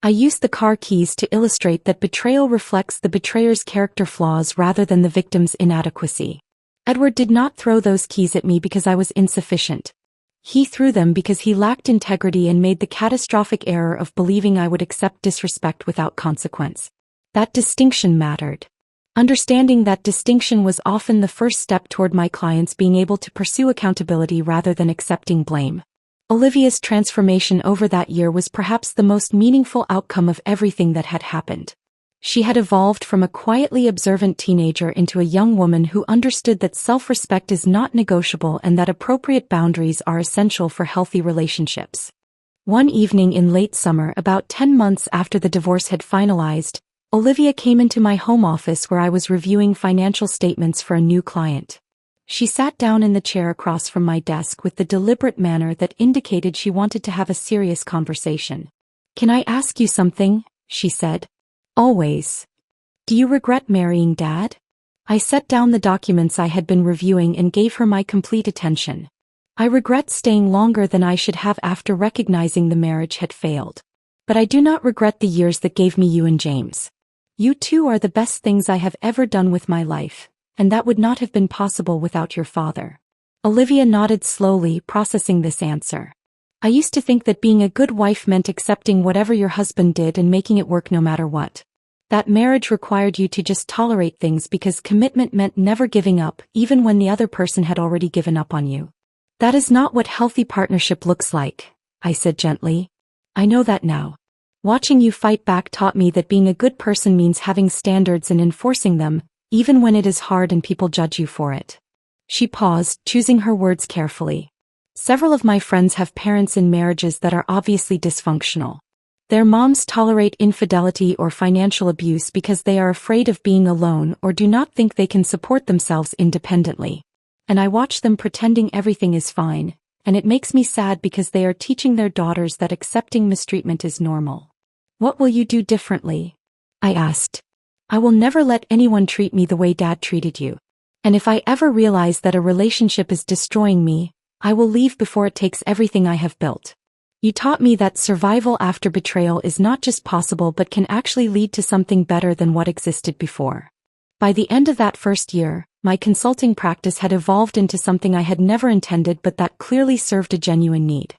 A: I used the car keys to illustrate that betrayal reflects the betrayer's character flaws rather than the victim's inadequacy. Edward did not throw those keys at me because I was insufficient. He threw them because he lacked integrity and made the catastrophic error of believing I would accept disrespect without consequence. That distinction mattered. Understanding that distinction was often the first step toward my clients being able to pursue accountability rather than accepting blame. Olivia's transformation over that year was perhaps the most meaningful outcome of everything that had happened. She had evolved from a quietly observant teenager into a young woman who understood that self-respect is not negotiable and that appropriate boundaries are essential for healthy relationships. One evening in late summer, about 10 months after the divorce had finalized, Olivia came into my home office where I was reviewing financial statements for a new client. She sat down in the chair across from my desk with the deliberate manner that indicated she wanted to have a serious conversation. "Can I ask you something?" she said. "Always. Do you regret marrying Dad?" I set down the documents I had been reviewing and gave her my complete attention. "I regret staying longer than I should have after recognizing the marriage had failed. But I do not regret the years that gave me you and James. You two are the best things I have ever done with my life, and that would not have been possible without your father." Olivia nodded slowly, processing this answer. "I used to think that being a good wife meant accepting whatever your husband did and making it work no matter what. That marriage required you to just tolerate things because commitment meant never giving up, even when the other person had already given up on you. That is not what healthy partnership looks like," I said gently. "I know that now. Watching you fight back taught me that being a good person means having standards and enforcing them, even when it is hard and people judge you for it." She paused, choosing her words carefully. "Several of my friends have parents in marriages that are obviously dysfunctional. Their moms tolerate infidelity or financial abuse because they are afraid of being alone or do not think they can support themselves independently. And I watch them pretending everything is fine, and it makes me sad because they are teaching their daughters that accepting mistreatment is normal." "What will you do differently?" I asked. I will never let anyone treat me the way Dad treated you. And if I ever realize that a relationship is destroying me, I will leave before it takes everything I have built. You taught me that survival after betrayal is not just possible but can actually lead to something better than what existed before. By the end of that first year, my consulting practice had evolved into something I had never intended but that clearly served a genuine need.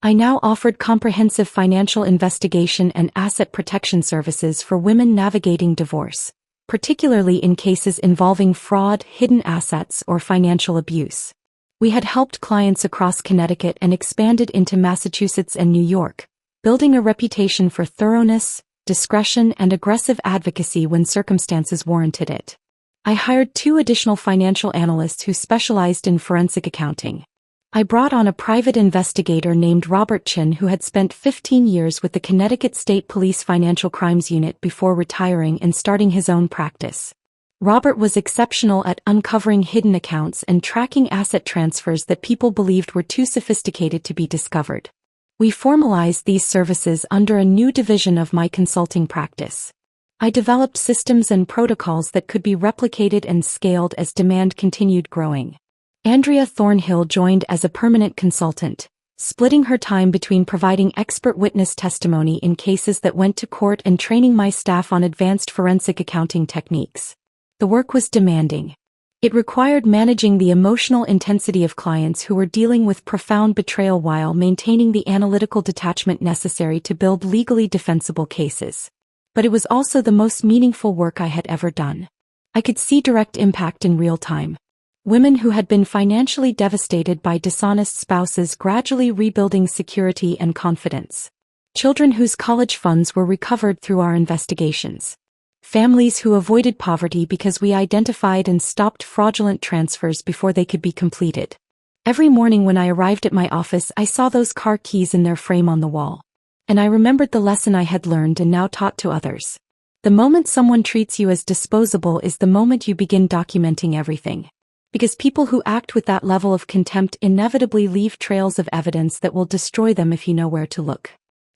A: I now offered comprehensive financial investigation and asset protection services for women navigating divorce, particularly in cases involving fraud, hidden assets, or financial abuse. We had helped clients across Connecticut and expanded into Massachusetts and New York, building a reputation for thoroughness, discretion, and aggressive advocacy when circumstances warranted it. I hired 2 additional financial analysts who specialized in forensic accounting. I brought on a private investigator named Robert Chin who had spent 15 years with the Connecticut State Police Financial Crimes Unit before retiring and starting his own practice. Robert was exceptional at uncovering hidden accounts and tracking asset transfers that people believed were too sophisticated to be discovered. We formalized these services under a new division of my consulting practice. I developed systems and protocols that could be replicated and scaled as demand continued growing. Andrea Thornhill joined as a permanent consultant, splitting her time between providing expert witness testimony in cases that went to court and training my staff on advanced forensic accounting techniques. The work was demanding. It required managing the emotional intensity of clients who were dealing with profound betrayal while maintaining the analytical detachment necessary to build legally defensible cases. But it was also the most meaningful work I had ever done. I could see direct impact in real time. Women who had been financially devastated by dishonest spouses gradually rebuilding security and confidence. Children whose college funds were recovered through our investigations. Families who avoided poverty because we identified and stopped fraudulent transfers before they could be completed. Every morning when I arrived at my office, I saw those car keys in their frame on the wall. And I remembered the lesson I had learned and now taught to others. The moment someone treats you as disposable is the moment you begin documenting everything. Because people who act with that level of contempt inevitably leave trails of evidence that will destroy them if you know where to look.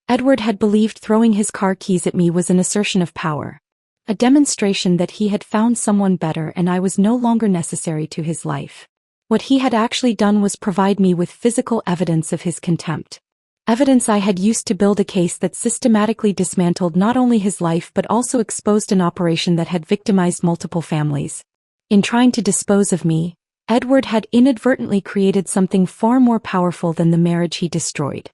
A: Edward had believed throwing his car keys at me was an assertion of power. A demonstration that he had found someone better and I was no longer necessary to his life. What he had actually done was provide me with physical evidence of his contempt. Evidence I had used to build a case that systematically dismantled not only his life but also exposed an operation that had victimized multiple families. In trying to dispose of me, Edward had inadvertently created something far more powerful than the marriage he destroyed.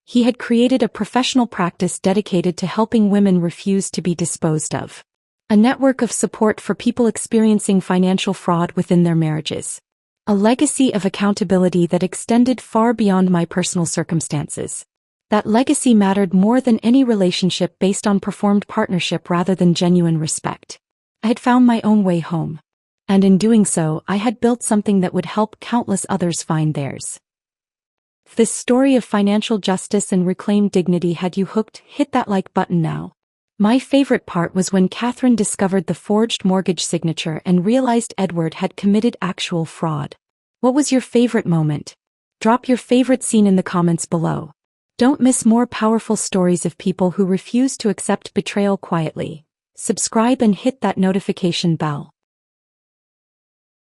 A: He had created a professional practice dedicated to helping women refuse to be disposed of. A network of support for people experiencing financial fraud within their marriages. A legacy of accountability that extended far beyond my personal circumstances. That legacy mattered more than any relationship based on performed partnership rather than genuine respect. I had found my own way home. And in doing so, I had built something that would help countless others find theirs. If this story of financial justice and reclaimed dignity had you hooked, hit that like button now. My favorite part was when Catherine discovered the forged mortgage signature and realized Edward had committed actual fraud. What was your favorite moment? Drop your favorite scene in the comments below. Don't miss more powerful stories of people who refuse to accept betrayal quietly. Subscribe and hit that notification bell.